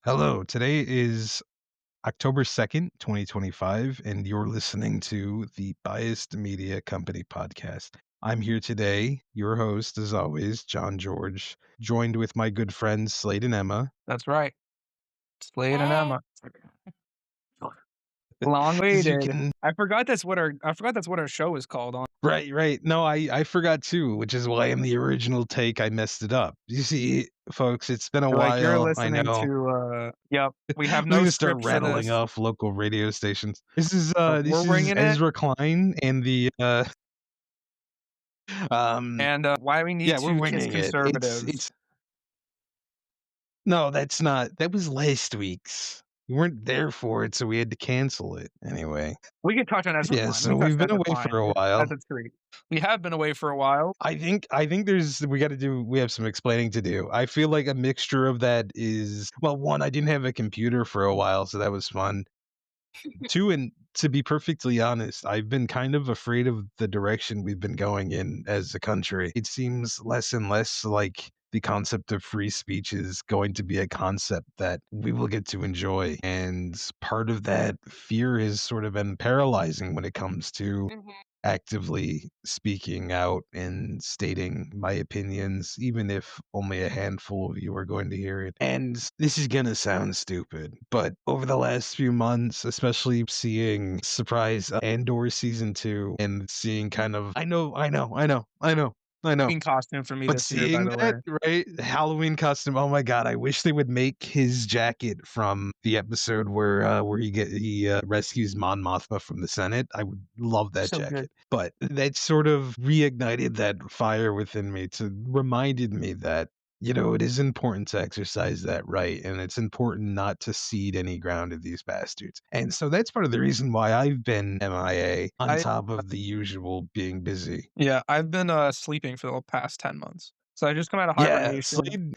Hello, today is October 2nd, 2025, and you're listening to the Biased Media Company podcast. I'm here today, your host, as always, John George, joined with my good friends Slade and Emma. That's right. Slade and Hey. Emma. Long As you waited. can, I forgot that's what our show is called on. right. No, I forgot too, which is why in the original take I messed it up. You see, folks, it's been a You're while. I listening know. to yep. We have I'm no gonna start script for rattling this. off local radio stations. This is So we're this is winging it, Ezra Klein and the um and why we need yeah, we're to kiss winging it. conservatives. It's no, that's not. That was last week's. You weren't there for it, so we had to cancel it anyway. We can touch on Ezra Yeah, Klein. We so touch we've on been Ezra away Klein for a as while. a treat. We have been away for a while. I think we have some explaining to do. I feel like a mixture of that is, well, one, I didn't have a computer for a while, so that was fun. Two, and to be perfectly honest, I've been kind of afraid of the direction we've been going in as a country. It seems less and less like the concept of free speech is going to be a concept that we will get to enjoy. And part of that fear has sort of been paralyzing when it comes to Mhm. actively speaking out and stating my opinions, even if only a handful of you are going to hear it. And this is going to sound stupid, but over the last few months, especially seeing Surprise Andor season 2 and seeing kind of, I know. Green costume for me But this year, by seeing the that, way. right, the Halloween costume, oh my god, I wish they would make his jacket from the episode where he rescues Mon Mothma from the Senate. I would love that So good. jacket. But that sort of reignited that fire within me to reminded me that it is important to exercise that right, and it's important not to cede any ground to these bastards. And so that's part of the reason why I've been MIA on I top of the usual being busy. Yeah, I've been sleeping for the past 10 months. So I just come out of Yeah, hibernation Slade.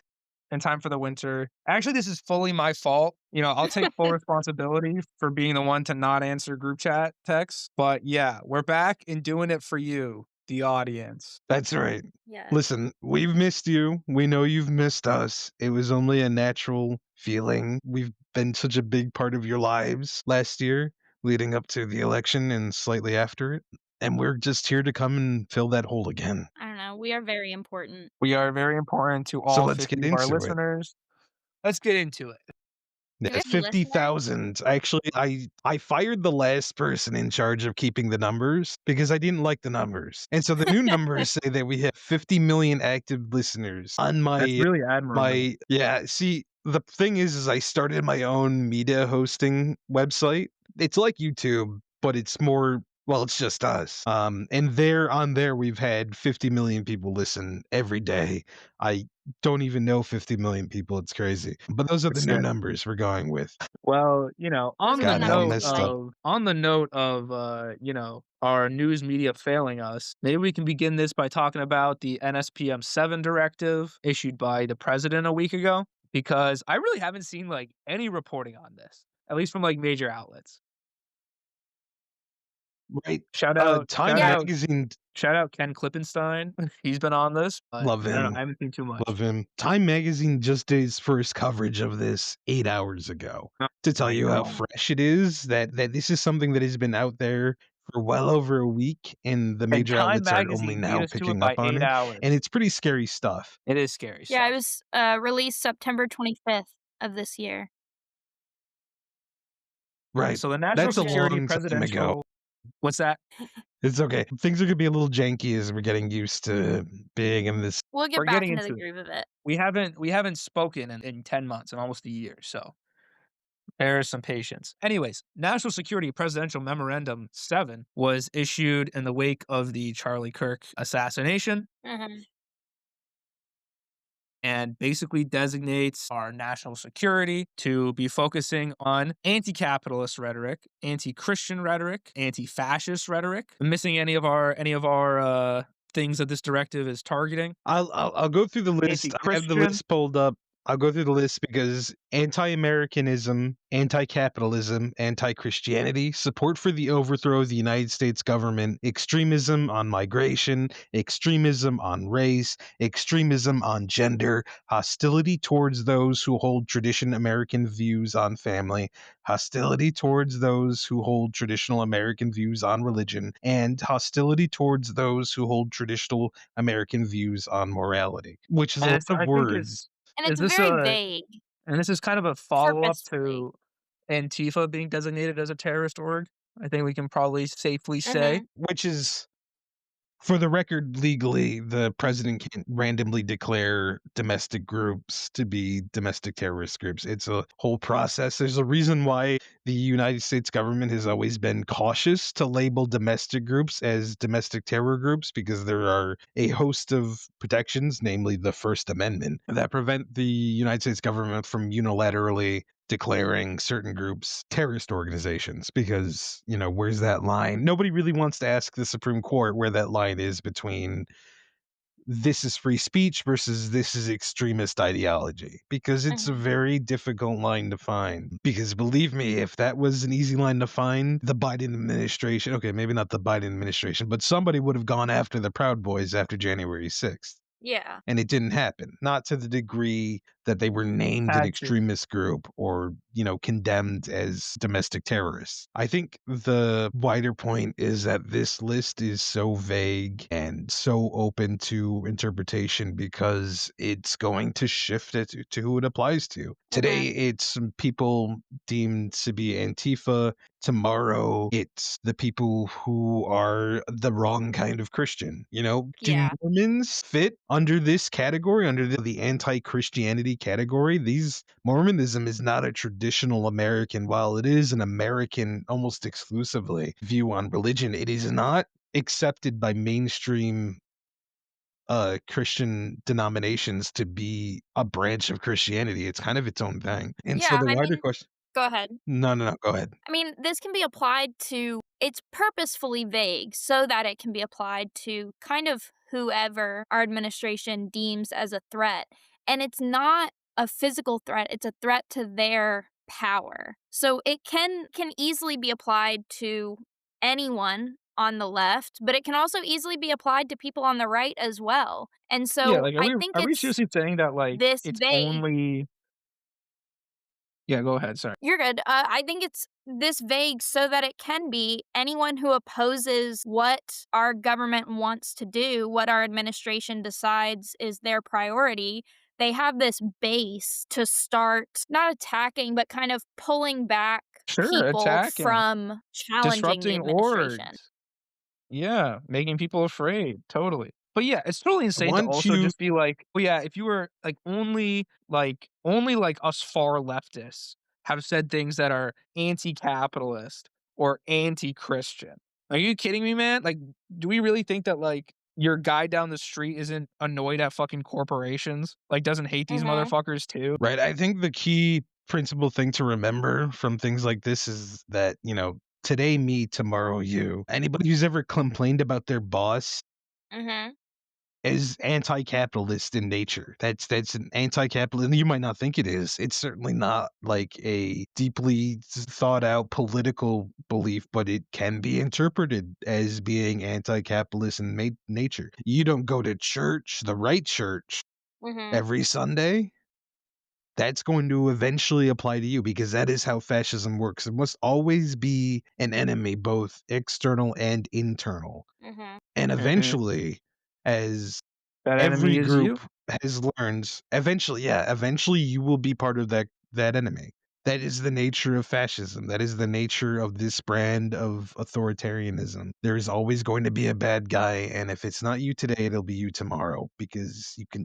in time for the winter. Actually, this is fully my fault. I'll take full responsibility for being the one to not answer group chat texts. But yeah, we're back and doing it for you, the audience. That's right. Yes. Listen, we've missed you. We know you've missed us. It was only a natural feeling. We've been such a big part of your lives last year, leading up to the election and slightly after it. And we're just here to come and fill that hole again. I don't know. We are very important. We are very important to So all let's 50 get of our into it. listeners. Let's get into it. Yeah, 50 listeners? 50,000. Actually, I fired the last person in charge of keeping the numbers because I didn't like the numbers. And so the new numbers say that we have 50 million active listeners on That's really admirable. yeah, see, the thing is I started my own media hosting website. It's like YouTube, but it's more, well, it's just us. And there we've had 50 million people listen every day. I don't even know 50 million people. It's crazy. But those are the It's new good. numbers we're going with. Well, Those are the God, how numbers messed we up. like. on the note of our news media failing us, maybe we can begin this by talking about the NSPM 7 directive issued by the president a week ago, because I really haven't seen like any reporting on this, at least from like major outlets. Right. Shout out, Time shout Yeah. out, Magazine, shout out Ken Klippenstein. He's been on this, but love I don't know, him. I haven't seen too much. Love him. Time Magazine just did its first coverage of this 8 hours ago Oh to tell my you how God. fresh it is that this is something that has been out there for well over a week, and the And major Time outlets are only Magazine beat now us to it picking by up on 8 it, hours. and it's pretty scary stuff. It is scary Yeah, it stuff. was released September 25th of this year. Right. So the national That's a security long time ago. presidential. What's that? It's okay. Things are gonna be a little janky as we're getting used to being in this. We'll get We're back getting into the into it. groove of it. We haven't spoken in 10 months, in almost a year, so there is some patience. Anyways, National Security Presidential Memorandum 7 was issued in the wake of the Charlie Kirk assassination Mhm. and basically designates our national security to be focusing on anti-capitalist rhetoric, anti-Christian rhetoric, anti-fascist rhetoric. Missing any of our things that this directive is targeting? I'll go through the list. I have the Anti-Christian. list pulled up. I'll go through the list because anti-Americanism, anti-capitalism, anti-Christianity, support for the overthrow of the United States government, extremism on migration, extremism on race, extremism on gender, hostility towards those who hold traditional American views on family, hostility towards those who hold traditional American views on religion, and hostility towards those who hold traditional American views on morality, which is a And lot it's of I think words. And is it's this very a vague, and this is kind of a follow-up purposefully. to Antifa being designated as a terrorist org, I think we can probably safely say. Mhm, Which is, for the record, legally, the president can't randomly declare domestic groups to be domestic terrorist groups. It's a whole process. There's a reason why the United States government has always been cautious to label domestic groups as domestic terror groups because there are a host of protections, namely the First Amendment, that prevent the United States government from unilaterally declaring certain groups terrorist organizations because, where's that line? Nobody really wants to ask the Supreme Court where that line is between this is free speech versus this is extremist ideology because it's a mhm. very difficult line to find. Because believe me, if that was an easy line to find, the Biden administration, okay, maybe not the Biden administration, but somebody would have gone after the Proud Boys after January 6th. Yeah. And it didn't happen. Not to the degree that they were named an Had to. extremist group or, condemned as domestic terrorists. I think the wider point is that this list is so vague and so open to interpretation because it's going to shift it to who it applies to. Today, Mhm. it's some people deemed to be Antifa. Tomorrow, it's the people who are the wrong kind of Christian. Do Yeah. Mormons fit under this category, under the anti-Christianity category? Mormonism is not a traditional American, while it is an American almost exclusively view on religion, it is not accepted by mainstream Christian denominations to be a branch of Christianity. It's kind of its own thing. And so Yeah, the I wider mean question. go ahead. No, no, no, go ahead. I mean, this can be applied to it's purposefully vague so that it can be applied to kind of whoever our administration deems as a threat. And it's not a physical threat, it's a threat to their power. So it can easily be applied to anyone on the left, but it can also easily be applied to people on the right as well. And Yeah, so like, I think are we it's seriously saying that, like, this it's vague. only Yeah, go ahead, sorry. You're good. I think it's this vague so that it can be anyone who opposes what our government wants to do, what our administration decides is their priority. They have this base to start not attacking, but kind of pulling back Sure, people attacking, from challenging the disrupting administration. orgs. Yeah, making people afraid, totally. But yeah, it's totally insane to Once also you just be like, "Oh yeah, if you were like only us far leftists have said things that are anti-capitalist or anti-Christian." Are you kidding me, man? Like, do we really think that like your guy down the street isn't annoyed at fucking corporations? Like, doesn't hate these Mhm. motherfuckers too? Right. I think the key principal thing to remember from things like this is that, today me, tomorrow you. Anybody who's ever complained about their boss Mhm. is anti-capitalist in nature. That's an anti-capitalist. And you might not think it is. It's certainly not like a deeply thought out political belief, but it can be interpreted as being anti-capitalist in nature. You don't go to church, the right church, Mhm. every Sunday. That's going to eventually apply to you because that is how fascism works. It must always be an enemy, both external and internal. Mhm. And Mhm. eventually, as That enemy every is group you. has learned, eventually you will be part of that enemy. That is the nature of fascism. That is the nature of this brand of authoritarianism. There is always going to be a bad guy, and if it's not you today, it'll be you tomorrow because you can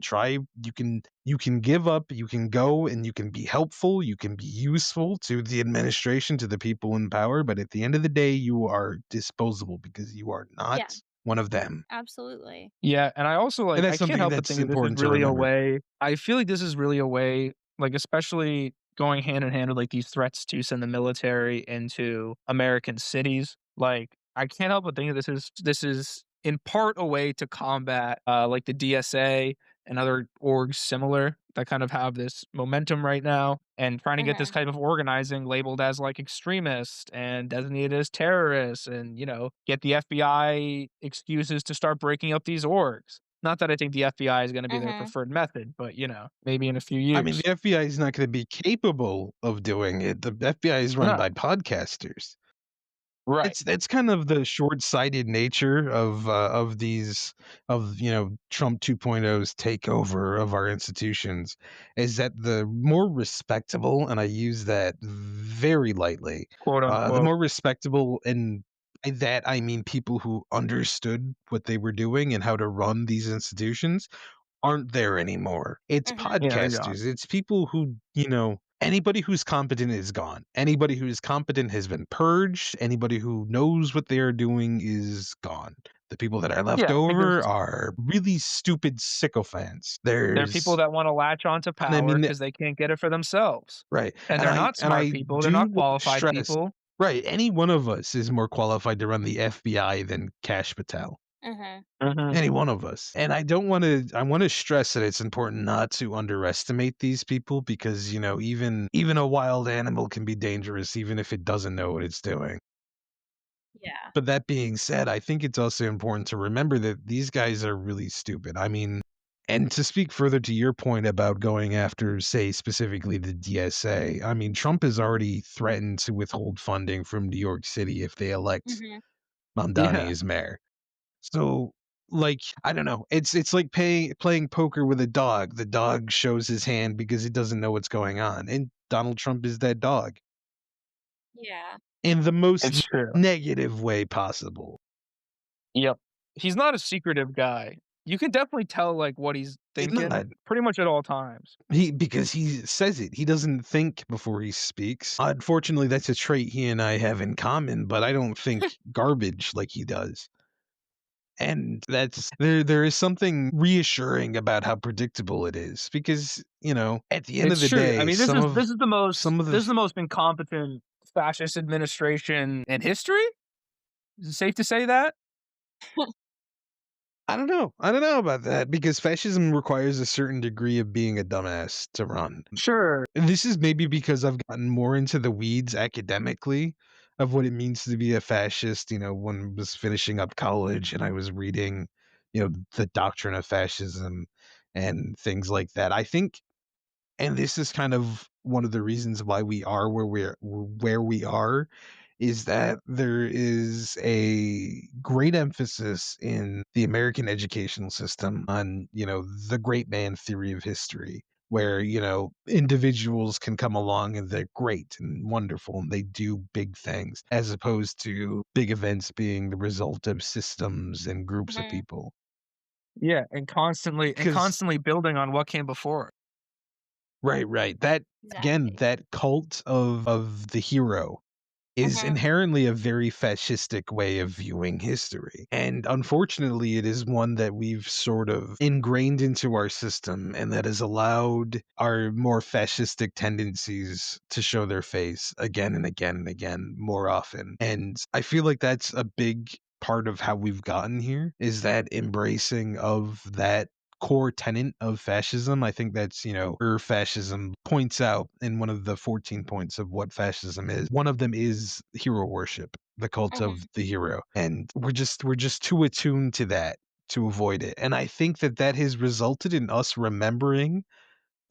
give up, you can go and you can be helpful, you can be useful to the administration, to the people in power, but at the end of the day, you are disposable because you are not Yeah, one of them. absolutely. Yeah, and I also, And like, that's I can't something help but that's think that this is important to really a remember. way I feel like this is really a way, like, especially going hand in hand with, like, these threats to send the military into American cities. Like, I can't help but think that this is in part a way to combat, like, the DSA and other orgs similar that kind of have this momentum right now and trying to get this Mhm. type of organizing labeled as like extremist and designated as terrorists and, get the FBI excuses to start breaking up these orgs. Not that I think the FBI is going to be their Mhm. preferred method, but, maybe in a few I mean, years. the FBI is not going to be capable of doing it. The FBI is run No. by podcasters. Right. That's kind of the short-sighted nature of these Trump 2.0's takeover of our institutions is that the more respectable, and I use that very lightly, Quote the unquote. more respectable, and by that I mean people who understood what they were doing and how to run these institutions aren't there anymore. It's Mhm. Yeah, they're gone. podcasters. It's people who, anybody who's competent is gone. Anybody who's competent has been purged. Anybody who knows what they are doing is gone. The people that are left Yeah, because over are really stupid sycophants. they're people There's that wanna latch onto and I power mean because they can't get it for themselves. right. And And they're I not and smart I people, they're do not want to qualified stress people. right, any one of us is more qualified to run the FBI than Cash Patel. Mhm. Mhm. Any one of us. And I want to stress that it's important not to underestimate these people because, even a wild animal can be dangerous even if it doesn't know what it's doing. Yeah. But that being said, I think it's also important to remember that these guys are really stupid. I mean, and to speak further to your point about going after, say, specifically the DSA, I mean, Trump has already threatened to withhold funding from New York City if they elect Mhm. Mamdani Yeah. as mayor. So, like, I don't know. It's like playing poker with a dog. The dog shows his hand because it doesn't know what's going on, and Donald Trump is that dog Yeah. in the most It's true. negative way possible. Yep. He's not a secretive guy. You can definitely tell, like, what he's He's thinking not. pretty much at all times. Because he says it. He doesn't think before he speaks. Unfortunately, that's a trait he and I have in common, but I don't think garbage like he does. And that's there is something reassuring about how predictable it is because, at the end of It's the true. I day, mean, this is the most some of this is the the most incompetent fascist administration in history? Is it safe to say that? I don't know. I don't know about that because fascism requires a certain degree of being a dumbass to run. Sure. And this is maybe because I've gotten more into the weeds academically of what it means to be a fascist, when I was finishing up college and I was reading, the doctrine of fascism and things like that. I think and this is kind of one of the reasons why we are where we are is that there is a great emphasis in the American educational system on, the great man theory of history, where, individuals can come along and they're great and wonderful and they do big things, as opposed to big events being the result of systems and groups of Mhm. people. Yeah, and constantly Because building on what came before. right, right. That again, Exactly. that cult of the hero is Mhm. inherently a very fascistic way of viewing history. And unfortunately, it is one that we've sort of ingrained into our system and that has allowed our more fascistic tendencies to show their face again and again and again more often. And I feel like that's a big part of how we've gotten here is that embracing of that core tenet of fascism. I think that's, where fascism points out in one of the 14 points of what fascism is. One of them is hero worship, the cult of Mhm. the hero. And we're just too attuned to that to avoid it. And I think that has resulted in us remembering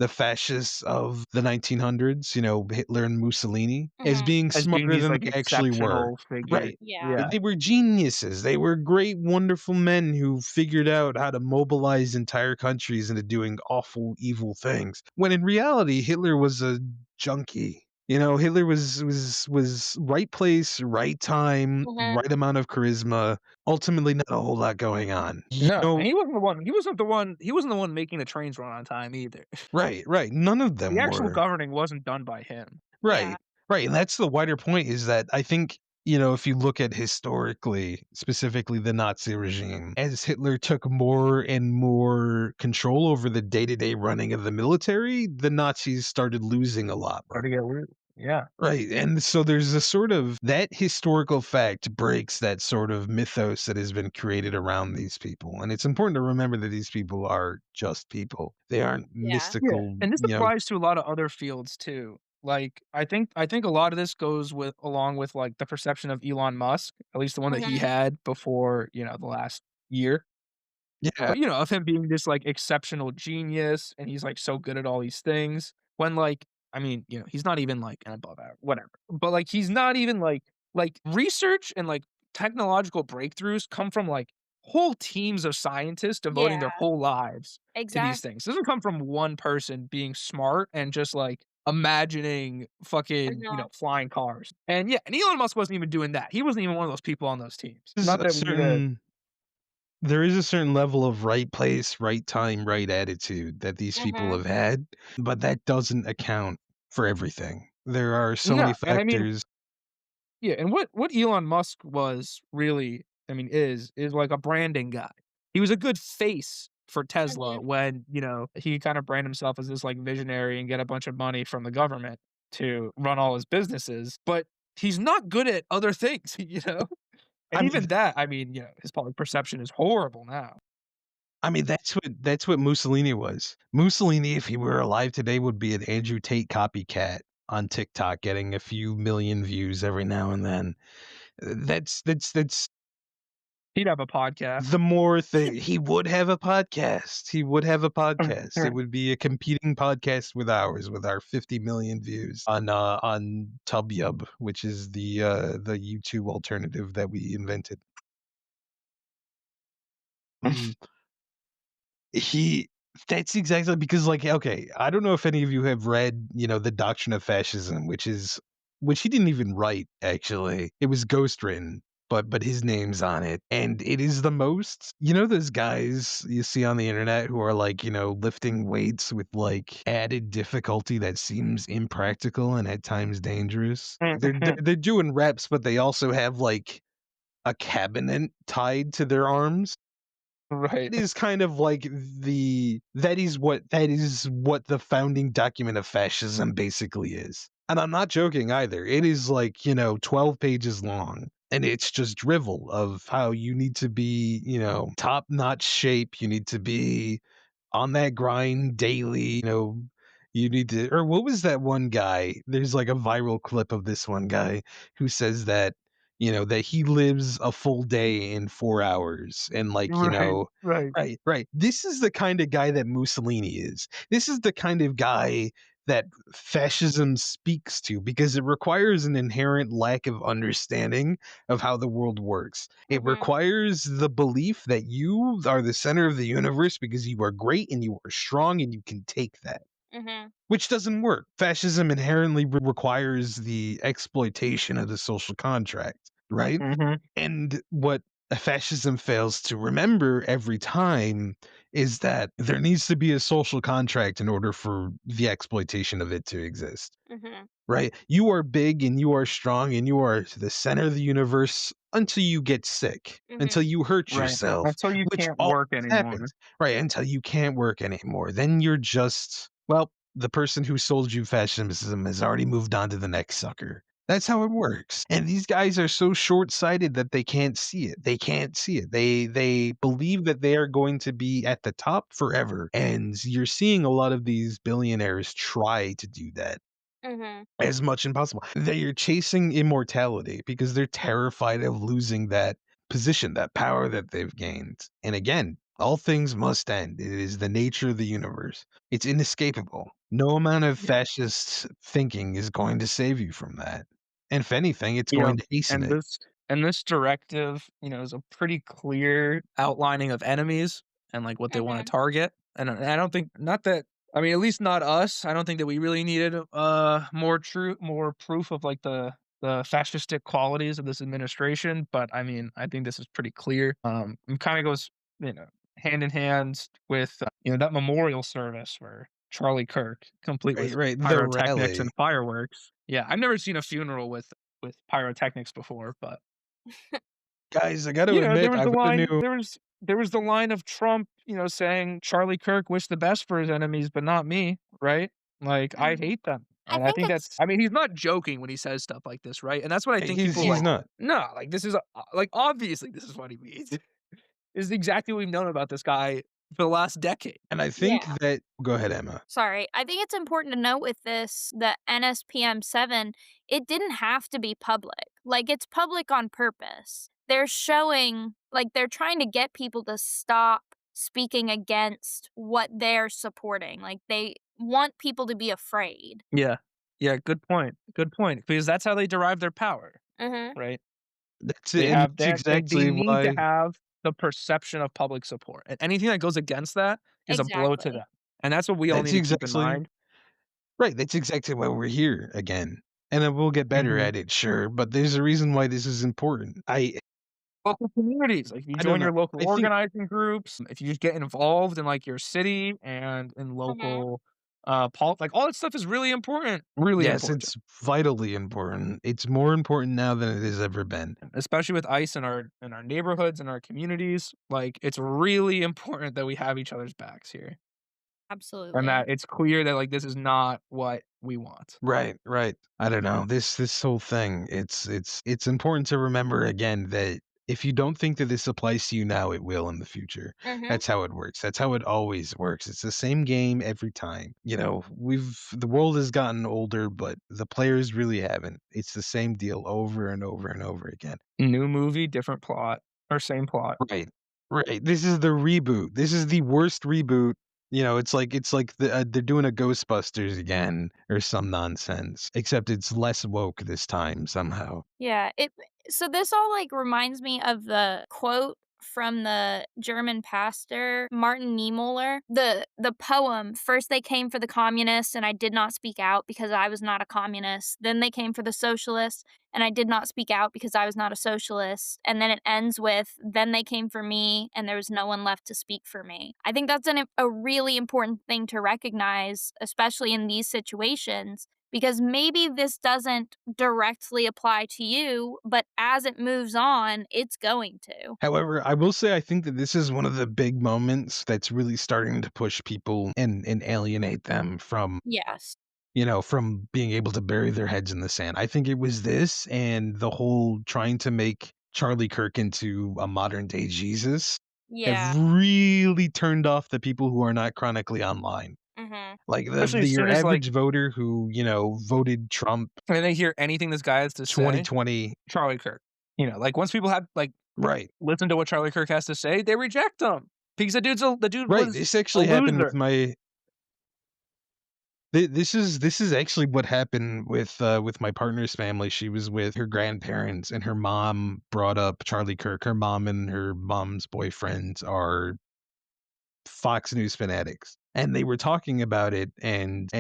the fascists of the 1900s, Hitler and Mussolini, as Mhm. being As being smarter these, than like, they actually were. exceptional figures. Right. Yeah. Yeah. They were geniuses. They were great, wonderful men who figured out how to mobilize entire countries into doing awful, evil things. When in reality, Hitler was a junkie. Hitler was right place, right time, Mhm. right amount of charisma. Ultimately, not a whole lot going on. No, and he wasn't the one making the trains run on time either. Right, right. None of The them actual were. governing wasn't done by him. Yeah. Right, right, and that's the wider point is that I think, if you look at historically, specifically the Nazi regime, as Hitler took more and more control over the day-to-day running of the military, the Nazis started losing a lot Hard more. to get rid. Yeah. Right, and so there's a sort of that historical fact breaks that sort of mythos that has been created around these people, and it's important to remember that these people are just people. They aren't Yeah. Yeah, mystical, and this applies to a lot of other fields too. Like, I think a lot of this goes with along with, like, the perception of Elon Musk, at least the one that he Mhm. had before, the last year. Yeah, Of him being this, like, exceptional genius, and he's, like, so good at all these things, when, like, I mean, he's not even, like, an above average whatever, but, like, he's not even, research and, like, technological breakthroughs come from, like, whole teams of scientists devoting Yeah, their whole lives to these exactly. things. It doesn't come from one person being smart and just, like, imagining fucking, Mhm. flying cars. And, yeah, and Elon Musk wasn't even doing that. He wasn't even one of those people on those teams. there's Not a that we need to. certain there is a certain level of right place, right time, right attitude that these people Mhm. have had, but that doesn't account for everything. There are so many No, and I mean, factors. yeah, and what Elon Musk was really, I mean, is like a branding guy. He was a good face for Tesla Mhm. when, he kind of brand himself as this, like, visionary and get a bunch of money from the government to run all his businesses, but he's not good at other things, you know? And I mean even that, I mean, his public perception is horrible now. that's what Mussolini was. Mussolini, if he were alive today, would be an Andrew Tate copycat on TikTok, getting a few million views every now and then. That's He'd have a podcast. the more thing he would have a podcast. He would have a podcast. It Right. would be a competing podcast with ours, with our 50 million views on TubYub, which is the YouTube alternative that we invented. Mm. He That's exactly because, like, okay, I don't know if any of you have read, The Doctrine of Fascism, which he didn't even write, actually. It was ghost written, but his name's on it. And it is the most, those guys you see on the internet who are, like, lifting weights with, like, added difficulty that seems impractical and at times dangerous. They're doing reps, but they also have, like, a cabinet tied to their arms. Right. It is kind of like that is what the founding document of fascism basically is. And I'm not joking either. It is like, 12 pages long. And it's just drivel of how you need to be, top-notch shape. You need to be on that grind daily, you need to, or what was that one guy? There's like a viral clip of this one guy who says that, that he lives a full day in 4 hours and, like, Right, right. right, right. This is the kind of guy that Mussolini is. This is the kind of guy that fascism speaks to because it requires an inherent lack of understanding of how the world works. It Mhm. requires the belief that you are the center of the universe because you are great and you are strong and you can take that, Mhm. which doesn't work. Fascism inherently requires the exploitation of the social contract, right? Mhm. And what a fascism fails to remember every time is that there needs to be a social contract in order for the exploitation of it to exist. Mhm. Right? You are big and you are strong and you are the center of the universe until you get sick, until Mhm. you hurt Right. yourself, Until you which can't always work anymore. happens, right? Until you can't work anymore. Then you're just, well, the person who sold you fascism has already moved on to the next sucker. That's how it works. And these guys are so short-sighted that they can't see it. They can't see it. They believe that they are going to be at the top forever. And you're seeing a lot of these billionaires try to do that Mhm. as much impossible. They are chasing immortality because they're terrified of losing that position, that power that they've gained. And again, all things must end. It is the nature of the universe. It's inescapable. No amount of Yeah. fascist thinking is going to save you from that. And if anything, it's You know, going to hasten and it. this directive, is a pretty clear outlining of enemies and, like, what they wanna Mhm. target, and I don't think not that I mean, at least not us, I don't think that we really needed, more proof of, like, the fascistic qualities of this administration, but, I mean, I think this is pretty clear, it kinda goes, you know, hand in hand with, that memorial service for Charlie Kirk, complete Right, with right. The pyrotechnics and rally. fireworks. Yeah, I've never seen a funeral with pyrotechnics before, but, Guys, I got to admit, I've got a new. there was the line of Trump, saying, "Charlie Kirk wished the best for his enemies, but not me," right? Like, I Mhm. hate them. I And I think think that's it's I mean, he's not joking when he says stuff like this, right? And that's what I think people He's like, yeah. not. "No, like, this is like, obviously, this is what he means." This is exactly what we've known about this guy for the last decade. And I think Yeah. that go ahead, Emma. Sorry. I think it's important to note with this, the NSPM 7, it didn't have to be public. Like, it's public on purpose. They're showing, like, they're trying to get people to stop speaking against what they're supporting. Like, they want people to be afraid. Yeah. Yeah, good point, because that's how they derive their power, Mhm. right? That's They it, and have that's they exactly need to why. have the perception of public support, and anything that goes against that is a blow to Exactly. them, and that's what we all That's need to keep in exactly mind. right. That's exactly why we're here again, and then we'll get better Mhm. at it, sure. But there's a reason why this is important. Local communities, like, if you I don't join know. your local I think organizing groups, if you just get involved in, like, your city and in Mhm. local, like, all that stuff is really yes, important, it's vitally important. It's more important now than it has ever been. especially with ICE in our neighborhoods and our communities, like, it's really important that we have each other's backs here, and Absolutely. that it's clear that, like, this is not what we want. Right, right. I don't know. This whole thing, it's important to remember again that if you don't think that this applies to you now, it will in the future. Mhm. That's how it works. That's how it always works. It's the same game every time. The world has gotten older, but the players really haven't. It's the same deal over and over and over again. New movie, different plot, or same plot. Right. Right. This is the reboot. This is the worst reboot. It's like they're doing a Ghostbusters again or some nonsense. Except it's less woke this time somehow. Yeah, it so this all, like, reminds me of the quote from the German pastor, Martin Niemöller. The poem, "First they came for the communists, and I did not speak out because I was not a communist. Then they came for the socialists, and I did not speak out because I was not a socialist." And then it ends with, "Then they came for me, and there was no one left to speak for me." I think that's a really important thing to recognize, especially in these situations, because maybe this doesn't directly apply to you, but as it moves on, it's going to. However, I will say I think that this is one of the big moments that's really starting to push people and alienate them Yes. from being able to bury their heads in the sand. I think it was this and the whole trying to make Charlie Kirk into a modern day Jesus have Yeah. really turned off the people who are not chronically online. Mhm. Like Especially as your soon as, like, average voter who, voted Trump when they hear anything this guy has to say, 2020. Charlie Kirk. Like, once people have, like, Right. listen to what Charlie Kirk has to say, they reject him because the dude Right. was This a actually happened with loser. my this is actually what happened with my partner's family. She was with her grandparents and her mom brought up Charlie Kirk. Her mom and her mom's boyfriend are Fox News fanatics, and they were talking about it, and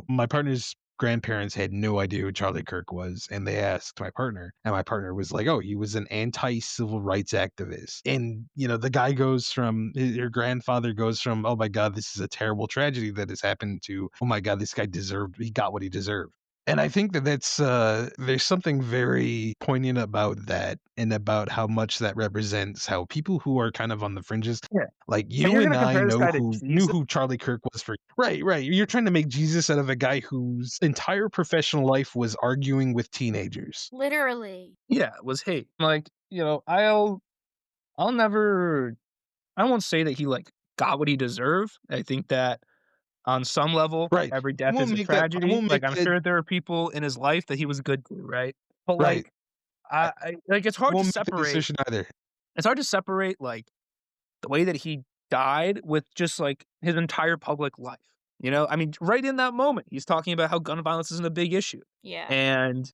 my partner's grandparents had no idea who Charlie Kirk was, and they asked my partner, and my partner was like, "Oh, he was an anti-civil rights activist." And the guy goes from your grandfather goes from, "Oh my God, this is a terrible tragedy that has happened," to, "Oh my God, this guy he got what he deserved." And I think that there's something very poignant about that, and about how much that represents how people who are kind of on the fringes, Yeah, like and you you're and gonna I compare this know guy to who knew Jesus? who Charlie Kirk was for right, right. You're trying to make Jesus out of a guy whose entire professional life was arguing with teenagers. Literally. Yeah, it was hate. Like, I'll never I won't say that he, like, got what he deserved. I think that on some level, Right. every I death won't is a make that I tragedy. won't Like, make I'm that sure there are people in his life that he was good to, right? But, right. like, I, it's I hard to won't make that separate decision either. like, the way that he died with just, like, his entire public life, I mean, right in that moment, he's talking about how gun violence isn't a big issue, Yeah. and,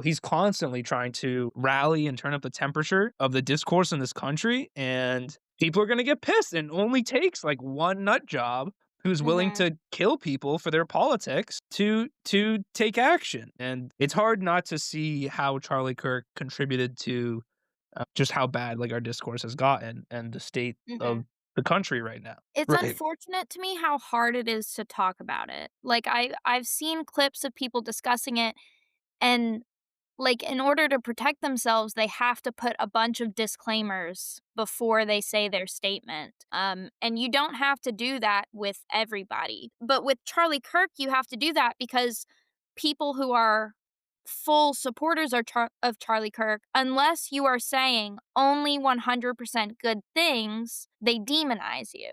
he's constantly trying to rally and turn up the temperature of the discourse in this country, and people are gonna get pissed, and it only takes, like, one nut job who's willing Mhm. to kill people for their politics to take action, and it's hard not to see how Charlie Kirk contributed to just how bad, like, our discourse has gotten and the state of Mhm. the country right now. It's Right. unfortunate to me how hard it is to talk about it. Like, I've seen clips of people discussing it, and like, in order to protect themselves, they have to put a bunch of disclaimers before they say their statement. And you don't have to do that with everybody. But with Charlie Kirk, you have to do that because people who are full supporters of Charlie Kirk, unless you are saying only 100% good things, they demonize you.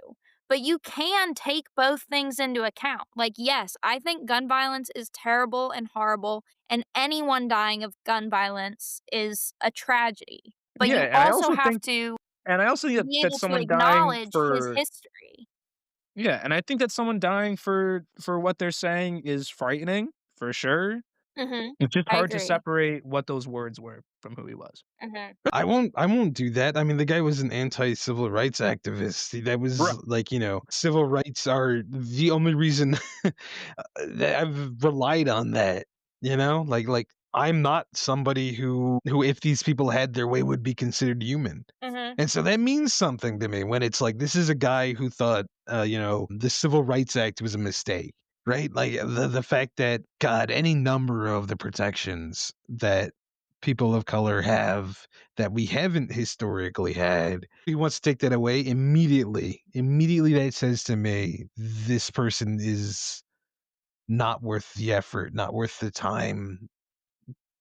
But you can take both things into account. Like, yes, I think gun violence is terrible and horrible, and anyone dying of gun violence is a tragedy. But Yeah, you also have to and I also think be that able to someone dying acknowledge his for history. yeah, and I think that someone dying for what they're saying is frightening, for sure. Mhm. It's just I hard to agree. separate what those words were from who he was. Mhm. I won't do that. I mean, the guy was an anti-civil rights activist. That was Right. like, civil rights are the only reason that I've relied on that, Like I'm not somebody who if these people had their way would be considered human. Mhm. And so that means something to me when it's like this is a guy who thought the Civil Rights Act was a mistake. Right? Like the fact that God, any number of the protections that people of color have that we haven't historically had. He wants to take that away immediately. Immediately that says to me, this person is not worth the effort, not worth the time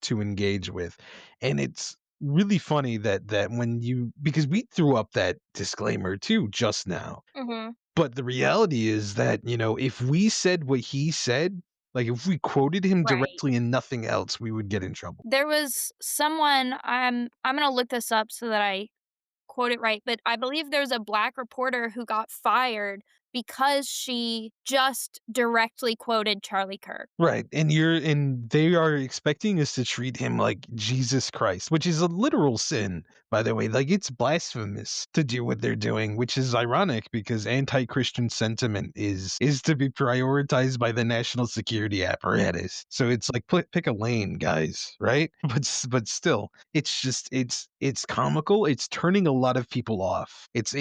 to engage with. And it's really funny that when you because we threw up that disclaimer too just now. Mhm. But the reality is that, if we said what he said, like if we quoted him Right. directly and nothing else, we would get in trouble. There was someone, I'm gonna look this up so that I quote it right, but I believe there's a black reporter who got fired because she just directly quoted Charlie Kirk. Right. And they are expecting us to treat him like Jesus Christ, which is a literal sin, by the way. Like it's blasphemous to do what they're doing, which is ironic because anti-Christian sentiment is to be prioritized by the national security apparatus. So it's like pick a lane, guys, right? But still, it's comical. It's turning a lot of people off. It's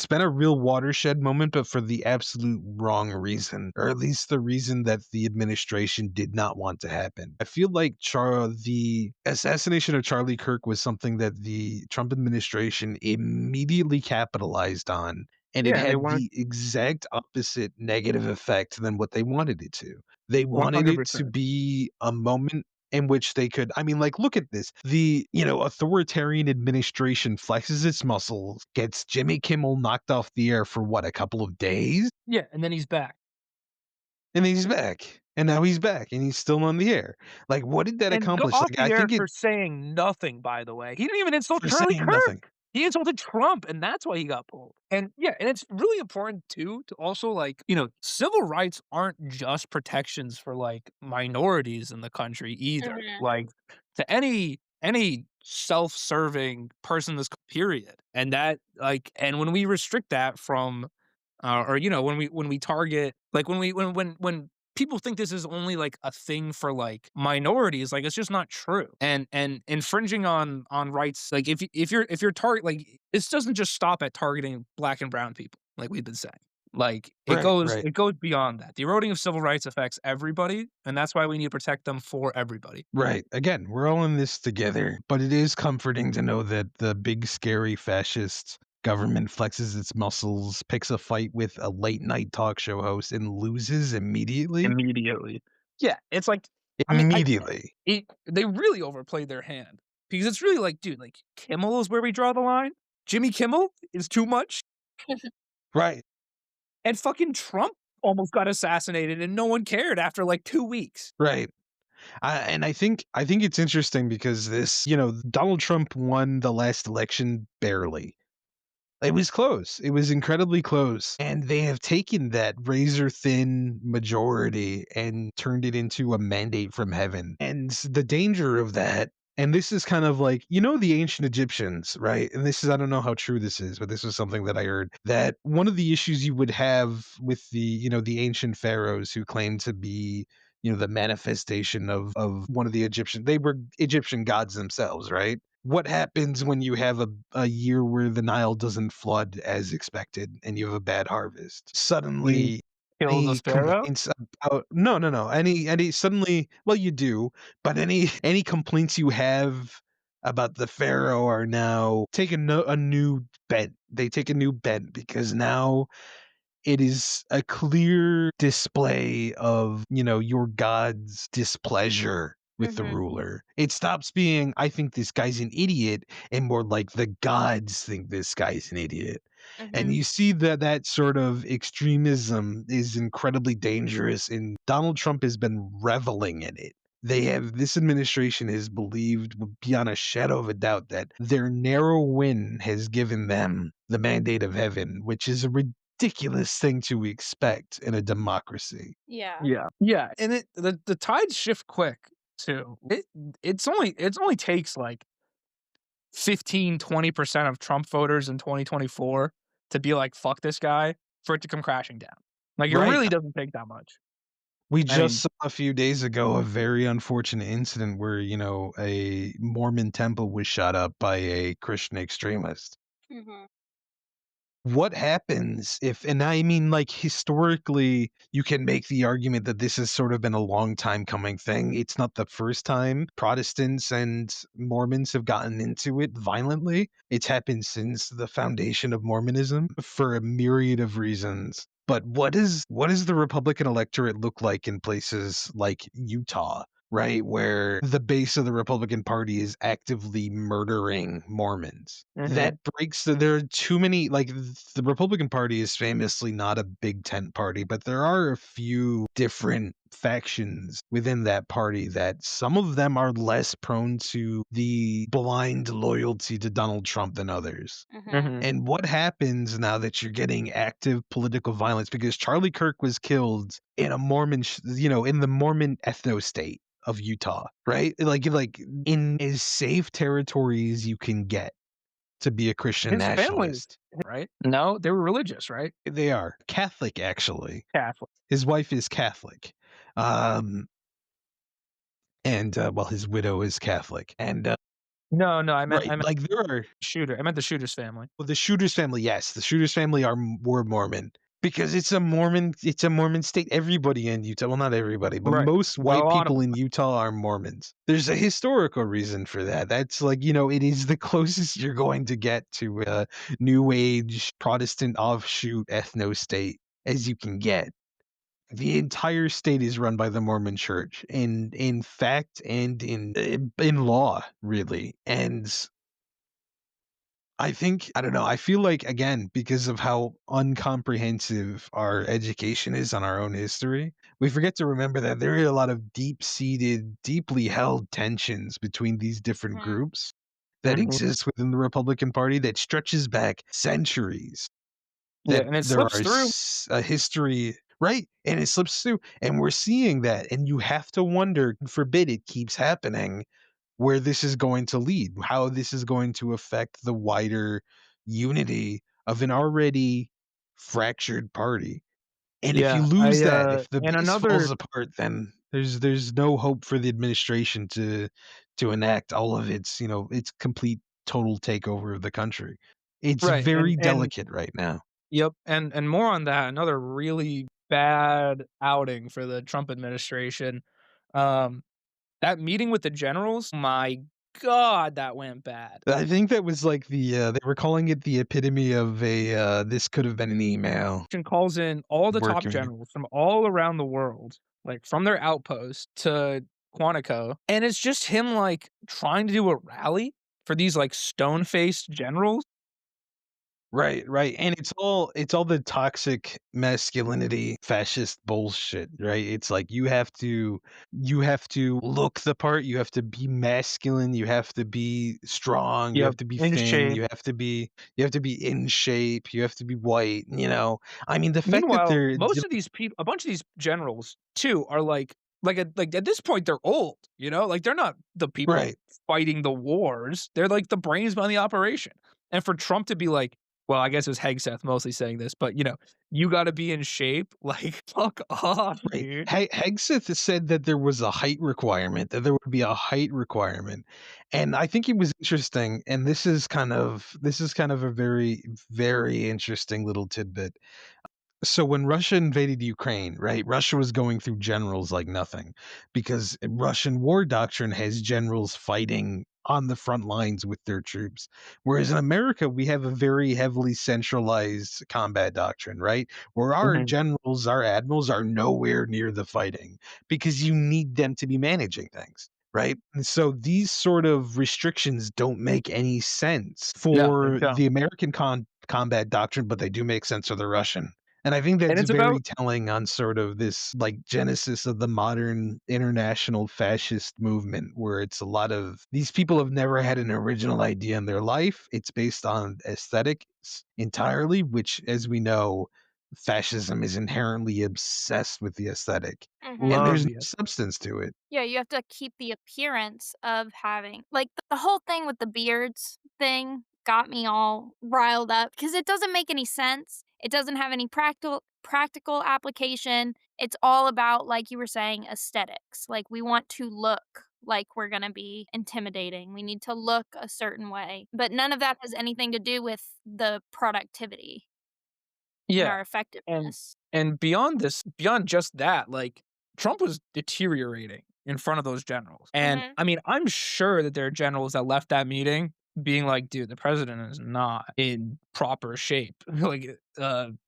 been a real watershed moment, but for the absolute wrong reason, or at least the reason that the administration did not want to happen. I feel like the assassination of Charlie Kirk was something that the Trump administration immediately capitalized on, and it Yeah, and they had wanted the exact opposite negative effect than what they wanted it to. They wanted it to 100%. be a moment in which they could, I mean, like, look at this. The, authoritarian administration flexes its muscles, gets Jimmy Kimmel knocked off the air for what, a couple of days? Yeah, and then he's back. And he's back. And now he's back and he's still on the air. Like, what did that And go accomplish? off Like, I the air think it for saying nothing, by the way. He didn't even insult for Charlie saying nothing. Kirk. He insulted Trump, and that's why he got pulled. And yeah, and it's really important too to also civil rights aren't just protections for like minorities in the country either. Mhm. Like to any self-serving person in this period. And that and when we restrict that from or when we target when people think this is only like a thing for like minorities, like it's just not true. And infringing on rights, like if you're target like this doesn't just stop at targeting black and brown people, like we've been saying. Like Right, right, it goes beyond that. The eroding of civil rights affects everybody, and that's why we need to protect them for everybody. right. Again, we're all in this together, but it is comforting to know that the big, scary fascist government flexes its muscles, picks a fight with a late night talk show host, and loses immediately. Immediately. Yeah, it's like I mean, Immediately. they really overplayed their hand because it's really like, dude, like Kimmel is where we draw the line. Jimmy Kimmel is too much, Right, and fucking Trump almost got assassinated, and no one cared after like 2 weeks. right. And I think it's interesting because Donald Trump won the last election barely. It was close. It was incredibly close. And they have taken that razor thin majority and turned it into a mandate from heaven. And the danger of that, and this is kind of like, the ancient Egyptians, right? And this is, I don't know how true this is, but this was something that I heard that one of the issues you would have with the ancient pharaohs who claimed to be, the manifestation of one of the Egyptian, they were Egyptian gods themselves, right? What happens when you have a year where the Nile doesn't flood as expected and you have a bad harvest? We Suddenly, Kill the any sparrow? complaints about no, any suddenly well, you do, but any complaints you have about the pharaoh are now take a new bent. They take a new bent because now it is a clear display of, your god's displeasure with the Mhm. ruler. It stops being, I think this guy's an idiot, and more like the gods think this guy's an idiot. And Mhm. you see that that sort of extremism is incredibly dangerous, and Donald Trump has been reveling in it. This administration has believed beyond a shadow of a doubt that their narrow win has given them the mandate of heaven, which is a ridiculous thing to expect in a democracy. Yeah. Yeah. Yeah, and the tides shift quick too. It's only takes like 15-20% of Trump voters in 2024 to be like, "Fuck this guy," for it to come crashing down. Like, it Right. really doesn't take that much. We I just mean saw a few days ago a very unfortunate incident where, a Mormon temple was shot up by a Christian extremist. Mhm. What happens if, and I mean, like, historically, you can make the argument that this has sort of been a long time coming thing. It's not the first time Protestants and Mormons have gotten into it violently. It's happened since the foundation of Mormonism for a myriad of reasons. But what does the Republican electorate look like in places like Utah? Right, where the base of the Republican Party is actively murdering Mormons. mhm, That breaks there are too many, like, the Republican Party is famously not a big tent party, but there are a few different factions within that party that some of them are less prone to the blind loyalty to Donald Trump than others. Mhm. mhm. And what happens now that you're getting active political violence because Charlie Kirk was killed in a in the Mormon ethno state of Utah, right? Like in as safe territory as you can get to be a Christian His family, nationalist. right? No, they were religious, right? They are Catholic, actually. Catholic. His wife is Catholic. Um, and well, his widow is Catholic. And No, no, right, I meant like there are shooter. I meant the shooter's family. well, the Shooters family, yes, the Shooters family were Mormon because it's a Mormon state. Everybody in Utah, well, not everybody, but Right. most But a white lot of people them. in Utah are Mormons. There's a historical reason for that. That's like, it is the closest you're going to get to a New Age Protestant offshoot ethno state as you can get. The entire state is run by the Mormon Church, in fact and in law, really. And I don't know, I feel like, again, because of how uncomprehensive our education is on our own history, we forget to remember that there are a lot of deep-seated, deeply held tensions between these different Mhm. groups that Mhm. exist within the Republican Party that stretches back centuries. Yeah, That and it there slips are through. a history, right? And it slips through, and we're seeing that, and you have to wonder, forbid it keeps happening, where this is going to lead, how this is going to affect the wider unity of an already fractured party. And if you Yeah, lose that, if the and base another falls apart, then there's no hope for the administration to enact all of its complete total takeover of the country. It's right, very and delicate right now. yep, and more on that, another really bad outing for the Trump administration. Um, that meeting with the generals, my god, that went bad. I think that was like they were calling it the epitome of this could have been an email And calls in all the top working. generals from all around the world, like, from their outpost to Quantico, and it's just him, like, trying to do a rally for these, like, stone-faced generals. Right, right, and it's all the toxic masculinity, fascist bullshit, right? It's like you have to look the part, you have to be masculine, you have to be strong, you Yep, have to be in thin, shape. you have to be in shape, you have to be white. I mean, the fact that Meanwhile, they're most of these people, a bunch of these generals too are at this point they're old, like they're not the people right. fighting the wars. They're like the brains behind the operation. And for Trump to be like, well, I guess it was Hegseth mostly saying this, but you got to be in shape. Like, fuck off, Right. dude. Hegseth said that there was a height requirement, that there would be a height requirement. And I think it was interesting, and this is kind of a very, very interesting little tidbit. So when Russia invaded Ukraine, right, Russia was going through generals like nothing because Russian war doctrine has generals fighting on the front lines with their troops. Whereas in America, we have a very heavily centralized combat doctrine, right? Where our Mhm. generals, our admirals are nowhere near the fighting because you need them to be managing things. Right. And so these sort of restrictions don't make any sense No, they for don't. the American combat doctrine, but they do make sense for the Russian. And I think And that's it's very about telling on sort of this like genesis of the modern international fascist movement, where it's a lot of these people have never had an original idea in their life. It's based on aesthetics entirely, which, as we know, fascism is inherently obsessed with the aesthetic, and Mhm. love there's no the substance to it. Yeah, you have to keep the appearance of having like, the whole thing with the beards thing got me all riled up because it doesn't make any sense. It doesn't have any practical application. It's all about, like you were saying, aesthetics. Like, we want to look like we're gonna be intimidating. We need to look a certain way, but none of that has anything to do with the productivity and Yeah, our and effectiveness. beyond this, beyond just that, like, Trump was deteriorating in front of those generals, and, Mhm. I mean, I'm sure that there are generals that left that meeting being like, "Dude, the president is not in proper shape, like,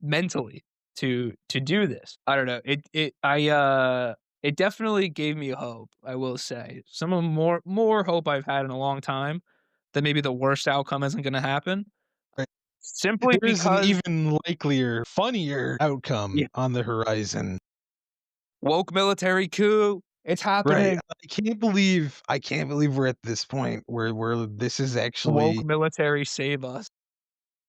mentally to do this." I don't know, it definitely gave me hope, I will say. Some of more hope I've had in a long time that maybe the worst outcome isn't gonna happen, Right. simply There is an because even likelier, funnier yeah. outcome on the horizon. Woke military coup. It's Right. happening. I can't believe we're at this point where this is Woke actually military save us.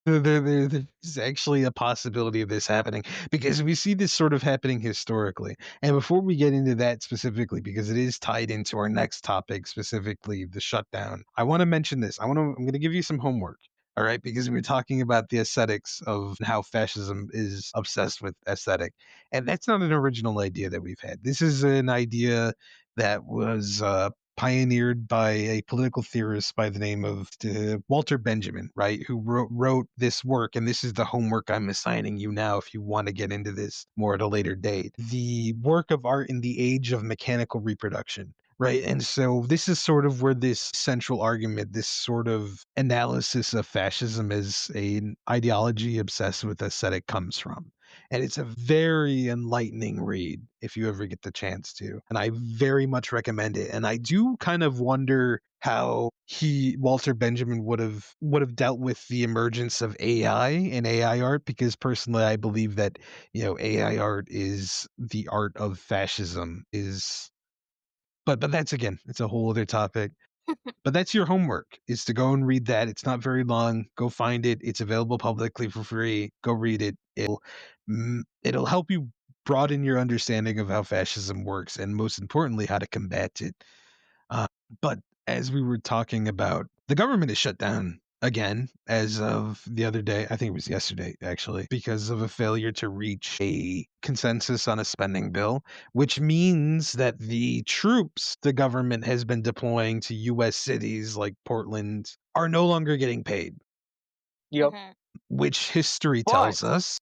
there's actually a possibility of this happening because we see this sort of happening historically. And before we get into that specifically, because it is tied into our next topic, specifically the shutdown, I want to mention this. I'm going to give you some homework. All right, because we're talking about the aesthetics of how fascism is obsessed with aesthetic. And that's not an original idea that we've had. This is an idea that was pioneered by a political theorist by the name of Walter Benjamin, right? Who wrote this work. And this is the homework I'm assigning you now if you want to get into this more at a later date. The work of art in the age of mechanical reproduction. Right. And so this is sort of where this central argument, this sort of analysis of fascism as an ideology obsessed with aesthetic comes from. And it's a very enlightening read if you ever get the chance to. And I very much recommend it. And I do kind of wonder how Walter Benjamin would have dealt with the emergence of AI and AI art, because personally I believe that, AI art is the art of fascism, is but that's, again, it's a whole other topic. But that's your homework, is to go and read that. It's not very long. Go find it. It's available publicly for free. Go read it. It'll help you broaden your understanding of how fascism works, and most importantly, how to combat it. Uh, but as we were talking about, the government is shut down again as of the other day. I think it was yesterday, actually, because of a failure to reach a consensus on a spending bill, which means that the troops the government has been deploying to U.S. cities like Portland are no longer getting paid, Yep. Mhm. which history But tells us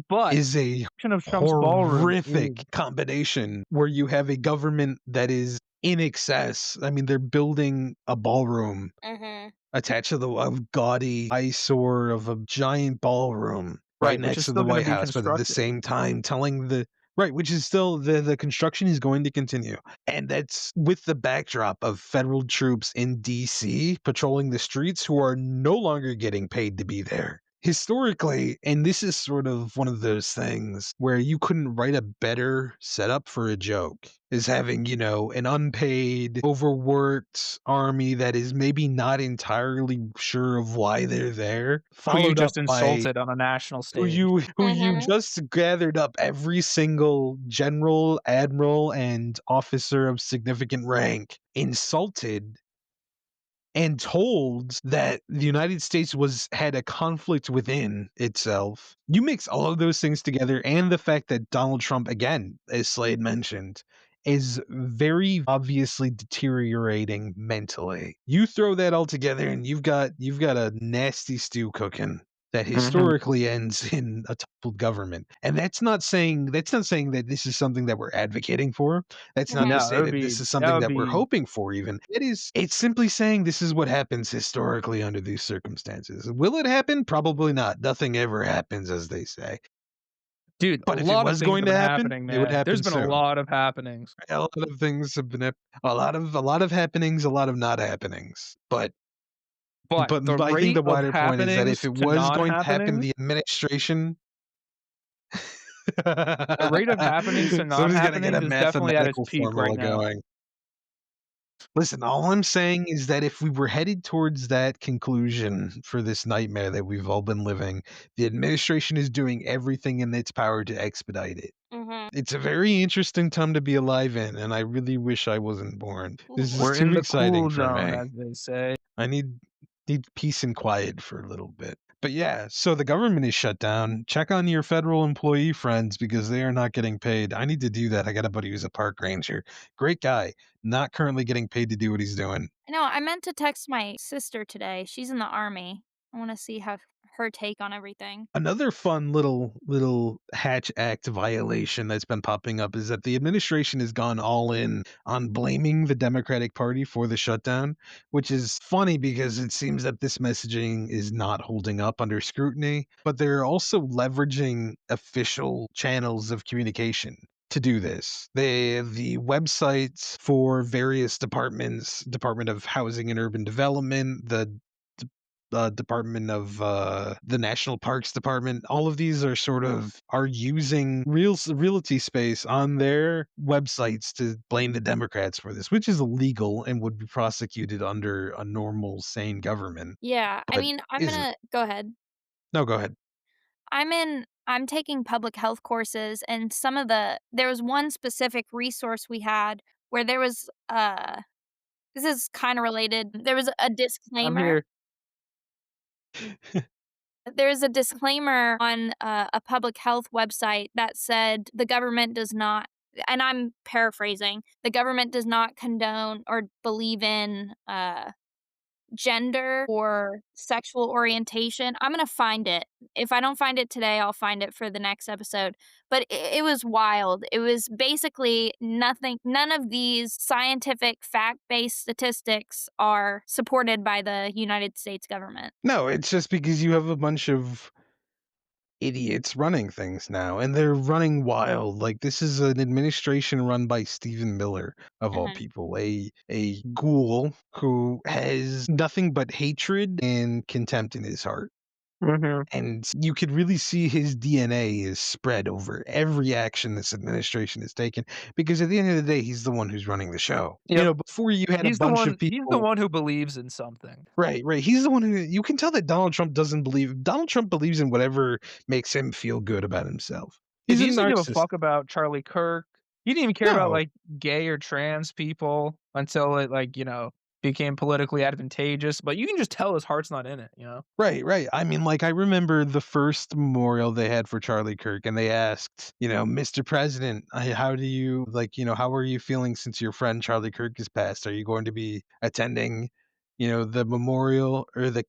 but is a of Trump's ballroom is horrific combination, where you have a government that is in excess. I mean, they're building a ballroom Mhm. attached to the gaudy eyesore of a giant ballroom right right, which next is to the still gonna White be House, but at the constructed. same time telling the right, which is still the construction is going to continue. And that's with the backdrop of federal troops in DC patrolling the streets who are no longer getting paid to be there. Historically, and this is sort of one of those things where you couldn't write a better setup for a joke, is having, an unpaid, overworked army that is maybe not entirely sure of why they're there, Who you followed up just by insulted on a national who stage. you Mhm. just gathered up every single general, admiral, and officer of significant rank, insulted and told that the United States had a conflict within itself. You mix all of those things together, and the fact that Donald Trump, again, as Slade mentioned, is very obviously deteriorating mentally. You throw that all together and you've got a nasty stew cooking. that Mhm. historically ends in a toppled government. And that's not saying that this is something that we're advocating for. That's not to Mhm. No, say that this is that something would that we're be hoping for even. It's simply saying this is what happens historically under these circumstances. Will it happen? Probably not. Nothing ever happens, as they say. dude, a But if it lot of was things going have to been happen, happening, it would man. There's happen been a soon. lot of happenings. A lot of things have been a lot of happenings, a lot of not happenings. But the But I think the rate of wider point is that if happenings it to was going to happen, non-happenings the administration the rate of happenings to somebody's gotta get non-happenings a is definitely at its mathematical peak right formula now. going. Listen, all I'm saying is that if we were headed towards that conclusion for this nightmare that we've all been living, the administration is doing everything in its power to expedite it. Mhm. It's a very interesting time to be alive in, and I really wish I wasn't born. This is Ooh. We're too in the exciting cool for zone, me. as they say. I need peace and quiet for a little bit. But yeah, so the government is shut down. Check on your federal employee friends because they are not getting paid. I need to do that. I got a buddy who's a park ranger. Great guy. Not currently getting paid to do what he's doing. No, I meant to text my sister today. She's in the army. I wanna see how her take on everything. Another fun little Hatch Act violation that's been popping up is that the administration has gone all in on blaming the Democratic Party for the shutdown, which is funny because it seems that this messaging is not holding up under scrutiny, but they're also leveraging official channels of communication to do this. The websites for various departments, Department of Housing and Urban Development, Department of the National Parks Department. All of these are sort of are using realty space on their websites to blame the Democrats for this, which is illegal and would be prosecuted under a normal, sane government, Yeah, I but mean, I'm isn't. gonna go ahead. No, go ahead. I'm taking public health courses, and there was one specific resource we had where there was, this is kinda related. There was a I'm disclaimer. here. There's a disclaimer on a public health website that said the government does not, and I'm paraphrasing, the government does not condone or believe in gender or sexual orientation. I'm gonna find it. If I don't find it today, I'll find it for the next episode. But it was wild. It was basically nothing. None of these scientific fact-based statistics are supported by the United States government. No, it's just because you have a bunch of idiots running things now, and they're running wild. Like this is an administration run by Stephen Miller, of all Mhm. people, a ghoul who has nothing but hatred and contempt in his heart. Mhm. And you could really see his DNA is spread over every action this administration has taken because at the end of the day, he's the one who's running the show. Yep. Before you had a bunch of He's the people. one who believes in something. Right, right. He's the one who you can tell that Donald Trump believes in whatever makes him feel good about himself. Dude, He's he a doesn't give a narcissist. fuck about Charlie Kirk. He didn't even care about, No. like, gay or trans people until it, like, became politically advantageous, but you can just tell his heart's not in it, you know? Right, right. I mean, like I remember the first memorial they had for Charlie Kirk and they asked, "Mr. President, how do you how are you feeling since your friend Charlie Kirk has passed? Are you going to be attending, the memorial or the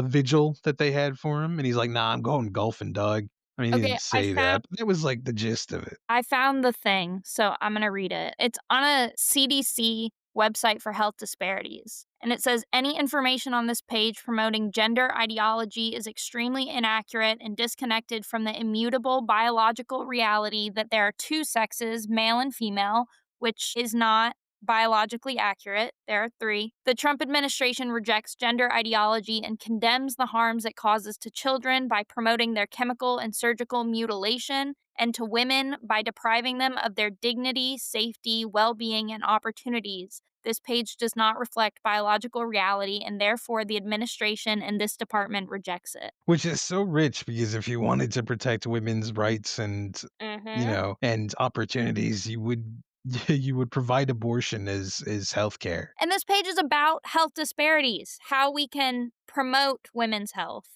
vigil that they had for him?" And he's like, "Nah, I'm going golfing, dog." I mean, he Okay, didn't say that, but that was like the gist of it. I found the thing, so I'm gonna read it. It's on a CDC website for health disparities. And it says any information on this page promoting gender ideology is extremely inaccurate and disconnected from the immutable biological reality that there are two sexes, male and female, which is not biologically accurate. There are three. The Trump administration rejects gender ideology and condemns the harms it causes to children by promoting their chemical and surgical mutilation and to women by depriving them of their dignity, safety, well being, and opportunities. This page does not reflect biological reality, and therefore the administration and this department rejects it. Which is so rich because if you wanted to protect women's rights and, Mm-hmm. and opportunities, you would you would provide abortion as healthcare. And this page is about health disparities, how we can promote women's health.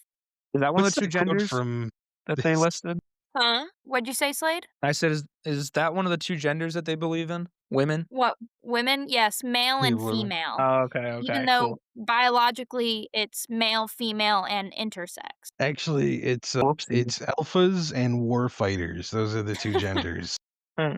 Is that one of What's the 2 that quote genders from that they this? listed? Huh? What'd you say, Slade? I said, is that one of the 2 genders that they believe in? Women? What women? Yes, male Yeah, and women. female. Oh, okay, Even okay, though cool. biologically it's male, female, and intersex. Actually, Whoopsie. it's alphas and war fighters. Those are the 2 genders. Oh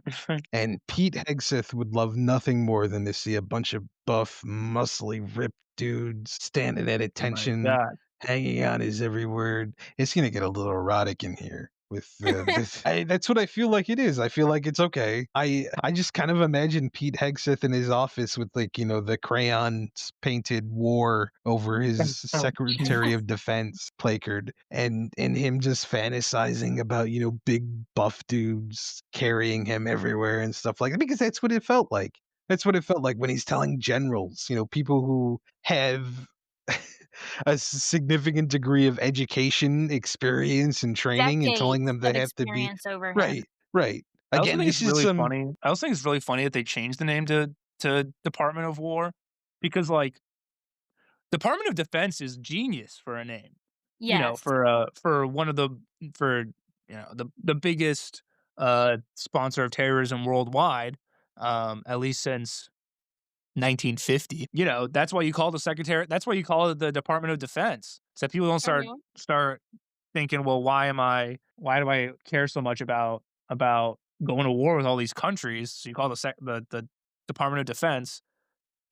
And Pete Hegseth would love nothing more than to see a bunch of buff, muscly, ripped dudes standing at my attention, god. hanging on his every word. It's gonna get a little erotic in here with that's what I feel like it is. I feel like it's okay. I just kind of imagine Pete Hegseth in his office with like, the crayons painted war over his Oh, Secretary of Defense placard and him just fantasizing about, big buff dudes carrying him everywhere and stuff like that because that's what it felt like. That's what it felt like when he's telling generals, people who have a significant degree of education, experience, and training, and telling Decades them they of have to be experience over him. right, right. I also Again, think it's this is really some funny I also think it's really funny that they changed the name to Department of War because, like, Department of Defense is genius for a name. Yes. For one of for, the biggest, sponsor of terrorism worldwide, at least since 1950. That's why you call that's why you call it the Department of Defense. So people don't Mhm. start thinking, "Well, why do I care so much about going to war with all these countries?" So you call the Department of Defense,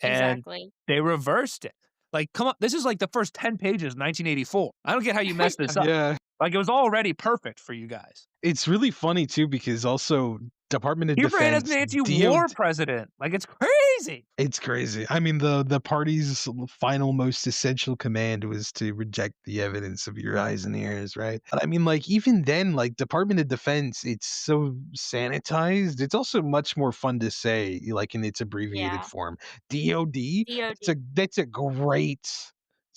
and Exactly. they reversed it. Like, come on, this is like the first 10 pages, 1984. I don't get how you messed this up. yeah. Like, it was already perfect for you guys. It's really funny too because also Department of He ran as an Defense, anti-war DOD. president. Like, it's crazy. It's crazy. I mean, the party's final most essential command was to reject the evidence of your eyes and ears, right? But I mean, like even then, like Department of Defense, it's so sanitized. It's also much more fun to say, like in its abbreviated Yeah. form. DOD. DOD. It's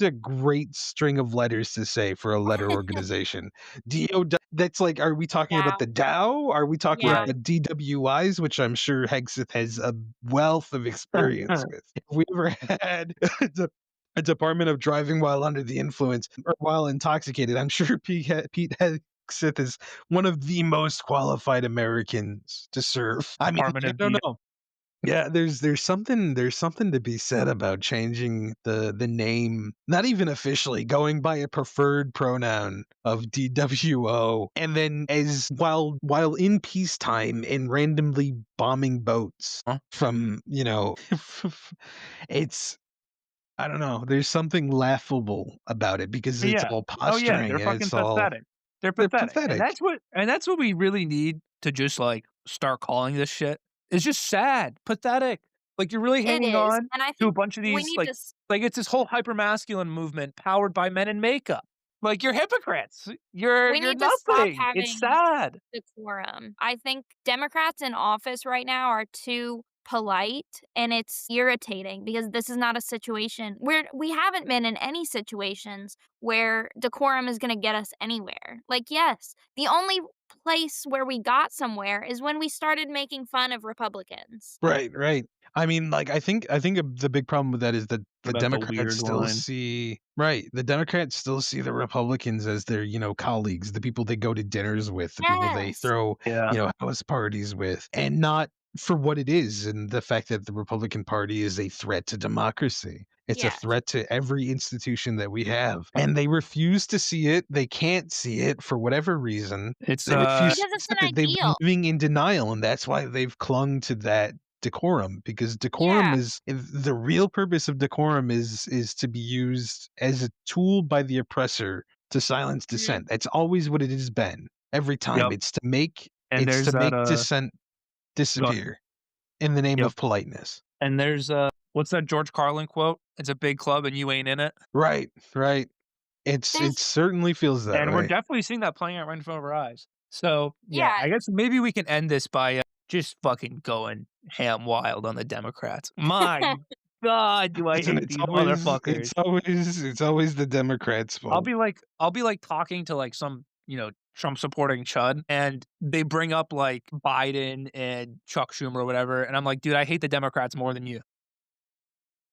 a great string of letters to say for a letter organization. DOD. That's like, are we talking about Yeah. the Dow? Are we talking Yeah. Right. about DWIs, which I'm sure Hegseth has a wealth of experience with? If we ever had a department of driving while under the influence or while intoxicated, I'm sure Pete Hegseth is one of the most qualified Americans to serve. I mean, Department I of don't D. know. Yeah, there's something to be said about changing the name, not even officially, going by a preferred pronoun of DWO, and then as while in peacetime and randomly bombing boats Huh? from, it's I don't know, there's something laughable about it because it's Yeah. all Oh, yeah, posturing they're and fucking it's all pathetic. They're they're pathetic, and pathetic. that's what we really need to just, like, start calling this shit. It's just sad, pathetic. Like, you're really It hanging is, on and I to a think bunch of we these, need to like, it's this whole hypermasculine movement powered by men in makeup. Like, you're hypocrites. You're stop nothing. It's having sad. decorum. I think Democrats in office right now are too polite, and it's irritating because this is not a situation where we haven't been in any situations where decorum is gonna get us anywhere. Like, yes, the only place where we got somewhere is when we started making fun of Republicans. Right, right. I mean, like, I think the big problem with that is that What the about the Democrats weird still line? see right, the Democrats still see the Republicans as their, colleagues, the people they go to dinners with, the people they Yes. throw, Yeah. house parties with, and not for what it is, and the fact that the Republican Party is a threat to democracy. It's a Yes. threat to every institution that we have, and they refuse to see it. They can't see it for whatever reason. It's, They refuse to Because it's accept an it. They've been ideal. living in denial, and that's why they've clung to that decorum because decorum Yeah. is the real purpose of decorum is to be used as a tool by the oppressor to silence Mhm. dissent. That's always what it has been. Every time yep, and it's to there's that, make dissent go ahead. disappear in the name Yep, of politeness. and there's, what's that George Carlin quote? "It's a big club and you ain't in it." Right, right. It There's certainly feels that And we're way. definitely seeing that playing out right in front of our eyes. So, yeah, yeah, I guess maybe we can end this by, just fucking going ham wild on the Democrats. My god, do I Listen, hate these motherfuckers. it's always the Democrats' fault. I'll be, like, talking to, like, some, Trump supporting chud, and they bring up, like, Biden and Chuck Schumer or whatever, and I'm like, "Dude, I hate the Democrats more than you."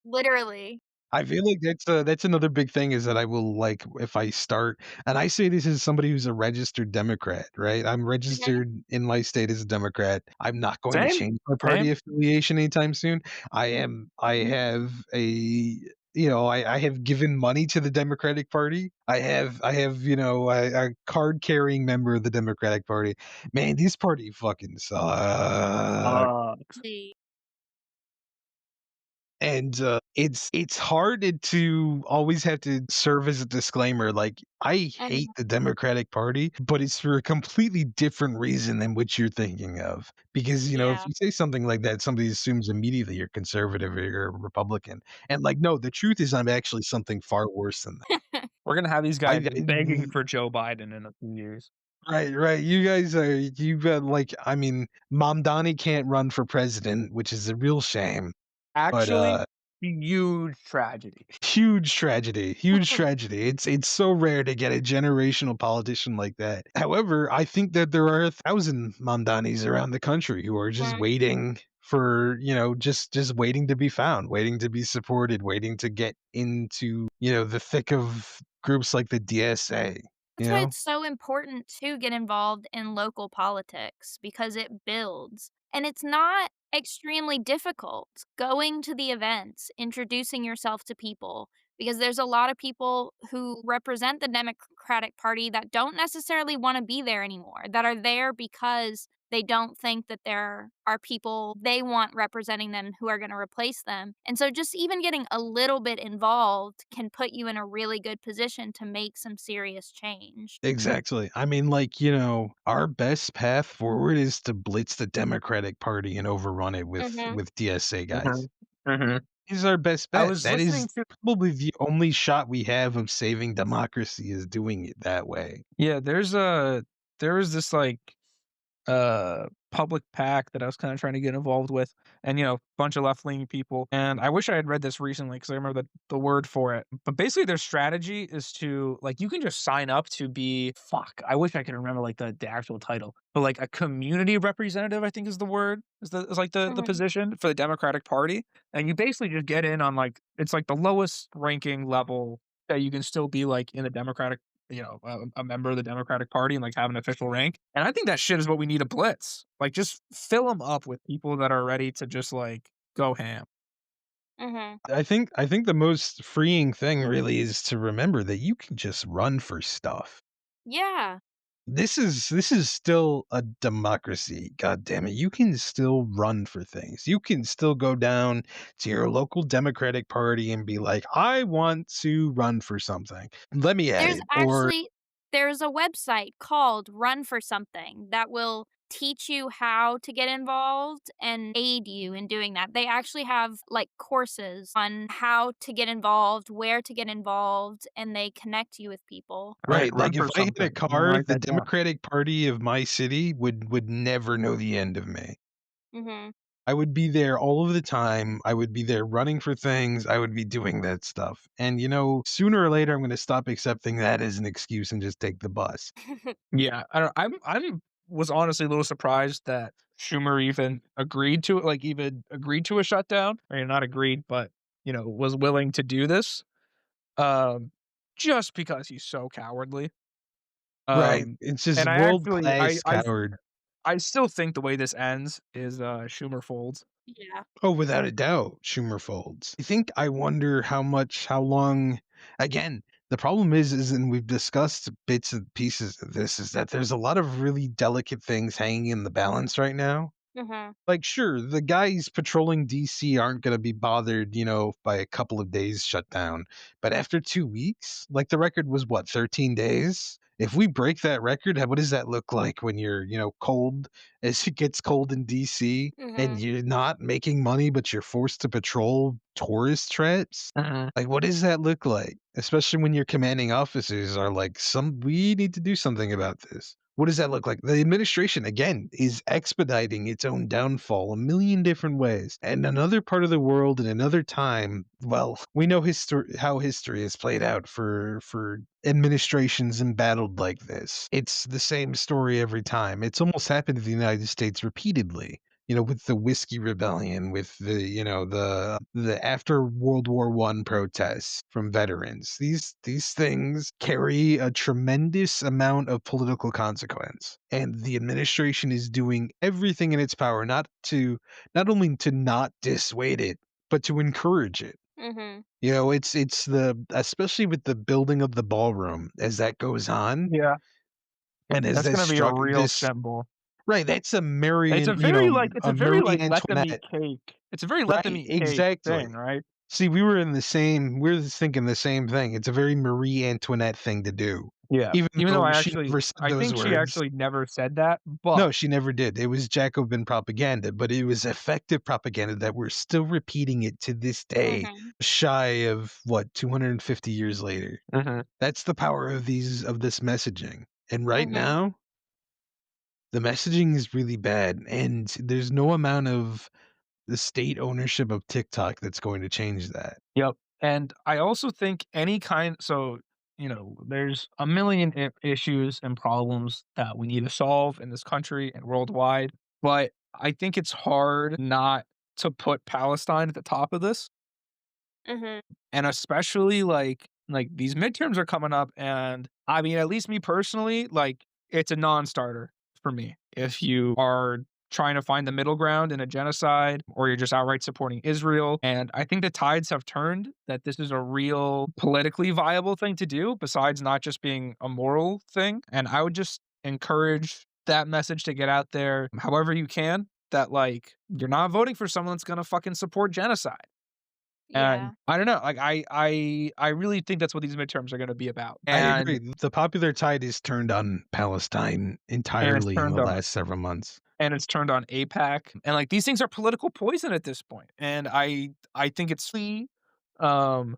literally. I feel like that's another big thing is that I will, like, if I start and I say this as somebody who's a registered Democrat, right? I'm Mhm. registered in my state as a Democrat. I'm not going to Same, change my party same. affiliation anytime soon. I have I have given money to the Democratic Party. I have, a card-carrying member of the Democratic Party. Man, this party fucking sucks. Uh, See. And, it's hard to always have to serve as a disclaimer, like, I hate Mhm. the Democratic Party, but it's for a completely different reason than what you're thinking of. Because, if Yeah. you say something like that, somebody assumes immediately you're conservative or you're a Republican. And, like, no, the truth is I'm actually something far worse than that. we're gonna have these I guys begging I for Joe Biden in a few years. Right, right. You've got, like, I mean, Mamdani can't run for president, which is a real shame, but, Actually, huge tragedy. huge tragedy, huge tragedy. It's so rare to get a generational politician like that. However, I think that there are 1,000 Mamdanis around the country who are just Mhm. waiting for, just waiting to be found, waiting to be supported, waiting to get into, the thick of groups like the DSA, you That's why know? it's so important to get involved in local politics because it builds. And it's not extremely difficult going to the events, introducing yourself to people, because there's a lot of people who represent the Democratic Party that don't necessarily want to be there anymore, that are there because they don't think that there are people they want representing them who are going to replace them. And so just even getting a little bit involved can put you in a really good position to make some serious change. Exactly. I mean, like, our best path forward is to blitz the Democratic Party and overrun it with Mhm. DSA guys. Mhm, mhm. Is our best I bet. was That listening is to probably the only shot we have of saving democracy is doing it that way. yeah, there was this, like, public pack that I was kinda trying to get involved with, and, bunch of left-leaning people, and I wish I had read this recently because I remember the word for it, but basically their strategy is to like, you can just sign up to be I wish I could remember, like, the actual title, but, like, a community representative, I think is the word, is, like, the Mhm. position for the Democratic Party, and you basically just get in on, like it's, like, the lowest ranking level that you can still be, like, in the Democratic a member of the Democratic Party and, like, have an official rank, and I think that shit is what we need to blitz. Like, just fill them up with people that are ready to just, like, go ham. Mhm. I think the most freeing thing really is to remember that you can just run for stuff. Yeah. This is still a democracy, god damn it. You can still run for things. You can still go down to your local Democratic Party and be like, "I want to run for something. Let me at There's it." Or actually there's a website called Run for Something that will teach you how to get involved and aid you in doing that. They actually have, like, courses on how to get involved, where to get involved, and they connect you with people. right, Run like, if for I had a something. I'm gonna car, write the that down. Democratic Party of my city would never know the end of me. Mhm. I would be there all of the time. I would be there running for things. I would be doing that stuff. And, sooner or later, I'm gonna stop accepting that as an excuse and just take the bus. Yeah, I don't I'm was honestly a little surprised that Schumer even agreed to it, like, even agreed to a shutdown. I mean, not agreed, but, was willing to do this, um, just because he's so cowardly. Right. Um, It's just and world class coward. I still think the way this ends is, Schumer folds. Yeah. Oh, without a doubt, Schumer folds. I wonder how long again, the problem is and we've discussed bits and pieces of this, is that there's a lot of really delicate things hanging in the balance right now. Mhm. Like, sure, the guys patrolling DC aren't gonna be bothered, by a couple of days shut down, but after 2 weeks, like, the record was what, 13 days? If we break that record, what does that look like when you're, cold as it gets cold in DC and Mhm. you're not making money, but you're forced to patrol tourist traps? Mhm. Like, what does that look like? Especially when your commanding officers are like, we need to do something about this. What does that look like? The administration, again, is expediting its own downfall a million different ways. And another part of the world in another time, well, we know how history has played out for administrations embattled like this. It's the same story every time. It's almost happened to the United States repeatedly. with the Whiskey Rebellion, with the after World War One protests from veterans. These things carry a tremendous amount of political consequence, and the administration is doing everything in its power not only to not dissuade it, but to encourage it. Mhm. It's the especially with the building of the ballroom as that goes on, Yeah, and as that's that gonna be a struck real this symbol. right, that's It's a A very, Marie like, let them eat Antoinette. cake. It's a very let them Right, eat cake thing, exactly. right? See, we were thinking the same thing. It's a very Marie Antoinette thing to do, Yeah. even Even though though she never said I those think she words. actually never said that, No, but she never did. It was Jacobin propaganda, but it was effective propaganda that we're still repeating it to this day, Mhm. shy of what, 250 years later. Mhm. That's the power of this messaging. And right Mhm. now, the messaging is really bad, and there's no amount of the state ownership of TikTok that's going to change that. Yep, and I also think there's a million issues and problems that we need to solve in this country and worldwide, but I think it's hard not to put Palestine at the top of this. Mhm. And especially, these midterms are coming up, and, I mean, at least me personally, like, it's a non-starter for me. If you are trying to find the middle ground in a genocide, or you're just outright supporting Israel, and I think the tides have turned that this is a real politically viable thing to do, besides not just being a moral thing, and I would just encourage that message to get out there however you can, that, like, you're not voting for someone that's gonna fucking support genocide. And Yeah. I don't know, like, I really think that's what these midterms are gonna be about, I agree. The popular tide is turned on Palestine and it's entirely in turned the on last several months. and it's turned on AIPAC, and, like, these things are political poison at this point, and I think it's um,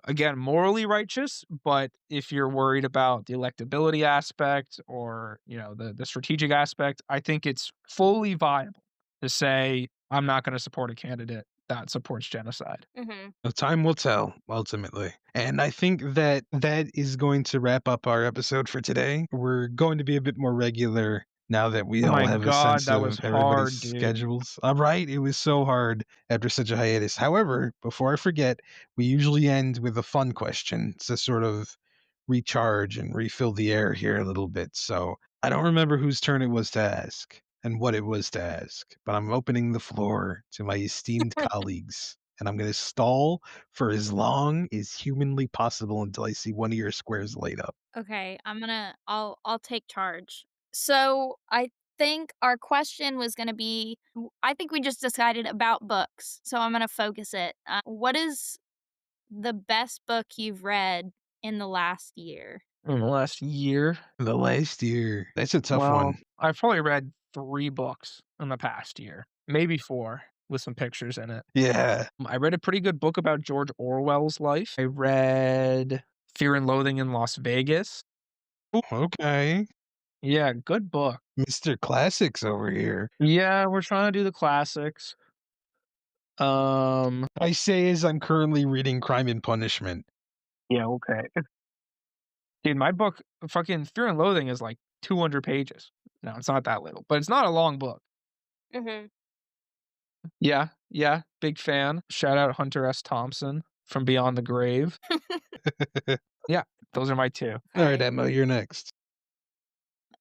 again, morally righteous, but if you're worried about the electability aspect or, the strategic aspect, I think it's fully viable to say, "I'm not gonna support a candidate that supports genocide." Mhm. The time will tell, ultimately. And I think that that is going to wrap up our episode for today. We're going to be a bit more regular now that we Oh all my have a god, sense that was of everybody's hard, dude. schedules. All right, it was so hard after such a hiatus. However, before I forget, we usually end with a fun question to sort of recharge and refill the air here a little bit. So I don't remember whose turn it was to ask and what it was to ask, but I'm opening the floor to my esteemed colleagues, and I'm going to stall for as long as humanly possible until I see one of your squares light up. Okay, I'll take charge. So, I think our question was gonna be I think we just decided about books, so I'm gonna focus it. What is the best book you've read in the last year? In the last year? The last year, that's a tough Well, one. I've probably read 3 books in the past year, maybe 4 with some pictures in it. Yeah. I read a pretty good book about George Orwell's life. I read Fear and Loathing in Las Vegas. Ooh, okay. Yeah, good book. Mr. Classics over here. Yeah, we're trying to do the classics. Um, I say as I'm currently reading Crime and Punishment. yeah, okay. Dude, my book, fucking Fear and Loathing is like 200 pages. No, it's not that little, but it's not a long book. Mhm. Yeah, yeah, big fan. Shout out Hunter S. Thompson from Beyond the Grave. Yeah, those are my 2. All right, Alright. Emma, you're next.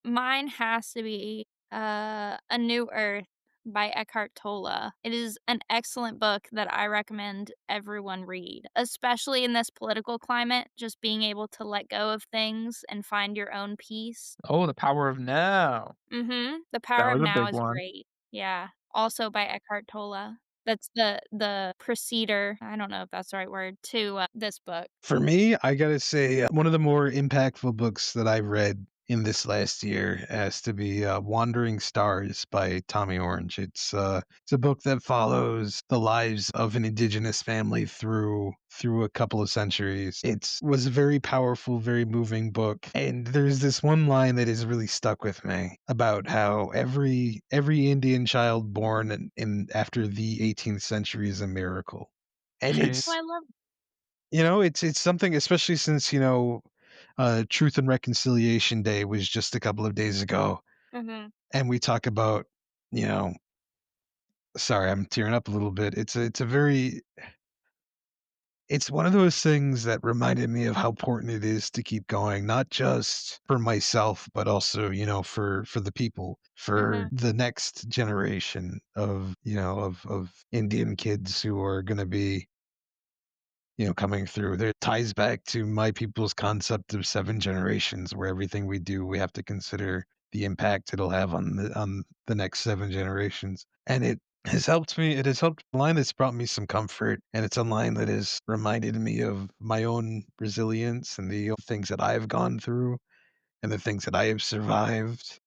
Mine has to be, A New Earth by Eckhart Tolle. It is an excellent book that I recommend everyone read, especially in this political climate, just being able to let go of things and find your own peace. Oh, The Power of Now. Mhm. The That Power of was a Now big is one. great. Yeah. Also by Eckhart Tolle. That's the preceder, I don't know if that's the right word, to, this book. For me, I gotta say, one of the more impactful books that I've read in this last year has to be "Wandering Stars" by Tommy Orange. It's a book that follows the lives of an indigenous family through a couple of centuries. It was a very powerful, very moving book, and there's this one line that has really stuck with me about how every Indian child born in after the 18th century is a miracle. And Oh, Jeez. I love it's something, especially since, Truth and Reconciliation Day was just a couple of days ago, Mhm. and we talk about you know, sorry, I'm tearing up a little bit. It's a very it's one of those things that reminded me of how important it is to keep going, not just for myself, but also, for the people, for Mhm. the next generation of, of Indian kids who are going to be, coming through. There ties back to my people's concept of seven generations, where everything we do, we have to consider the impact it'll have on the next seven generations. And it has helped me. It has helped a line that's brought me some comfort, and it's a line that has reminded me of my own resilience and the things that I've gone through and the things that I have survived.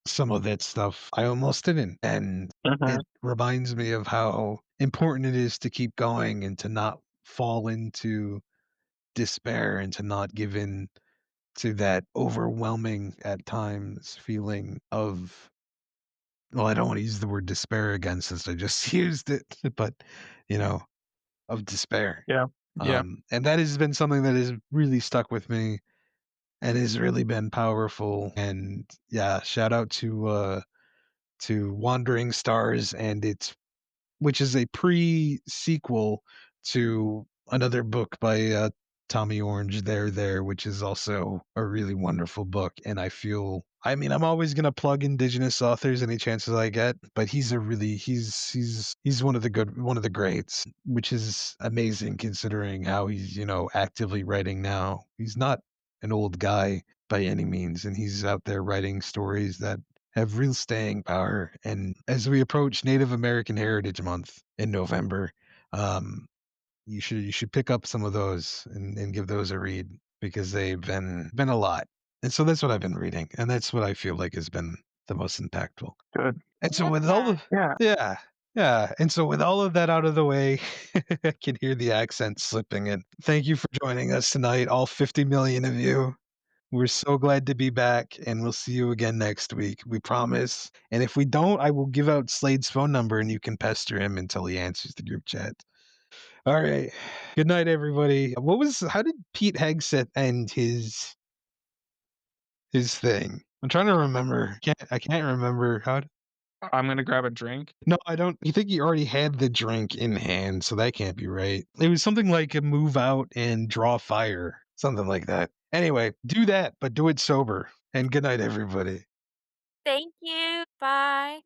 Some of that stuff I almost didn't. And Mhm. it reminds me of how important it is to keep going and to not fall into despair and to not give in to that overwhelming at times feeling of, well, I don't want to use the word despair again since I just used it, but you know, of despair. Yeah. Yeah. And that has been something that has really stuck with me and has really been powerful. And yeah, shout out to Wandering Stars and its which is a pre-sequel to another book by Tommy Orange, There, which is also a really wonderful book. And I mean, I'm always gonna plug Indigenous authors any chances I get, but he's one of the greats, which is amazing considering how he's actively writing now. He's not an old guy by any means, and he's out there writing stories that have real staying power. And as we approach Native American Heritage Month in November, um, you should pick up some of those and give those a read because they've been a lot. And so that's what I've been reading, and that's what I feel like has been the most impactful. Good. And so Love with all that. of Yeah. yeah, yeah, and so with all of that out of the way, I can hear the accent slipping in. Thank you for joining us tonight, all 50 million of you. We're so glad to be back, and we'll see you again next week. We promise. And if we don't, I will give out Slade's phone number and you can pester him until he answers the group chat. All right. Good night, everybody. How did Pete Hegseth end his thing? I'm trying to remember. I can't remember I'm gonna grab a drink. no, I don't. You think he already had the drink in hand, so that can't be right. It was something like a move out and draw fire, something like that. Anyway, do that, but do it sober. And good night, everybody. Thank you. Bye.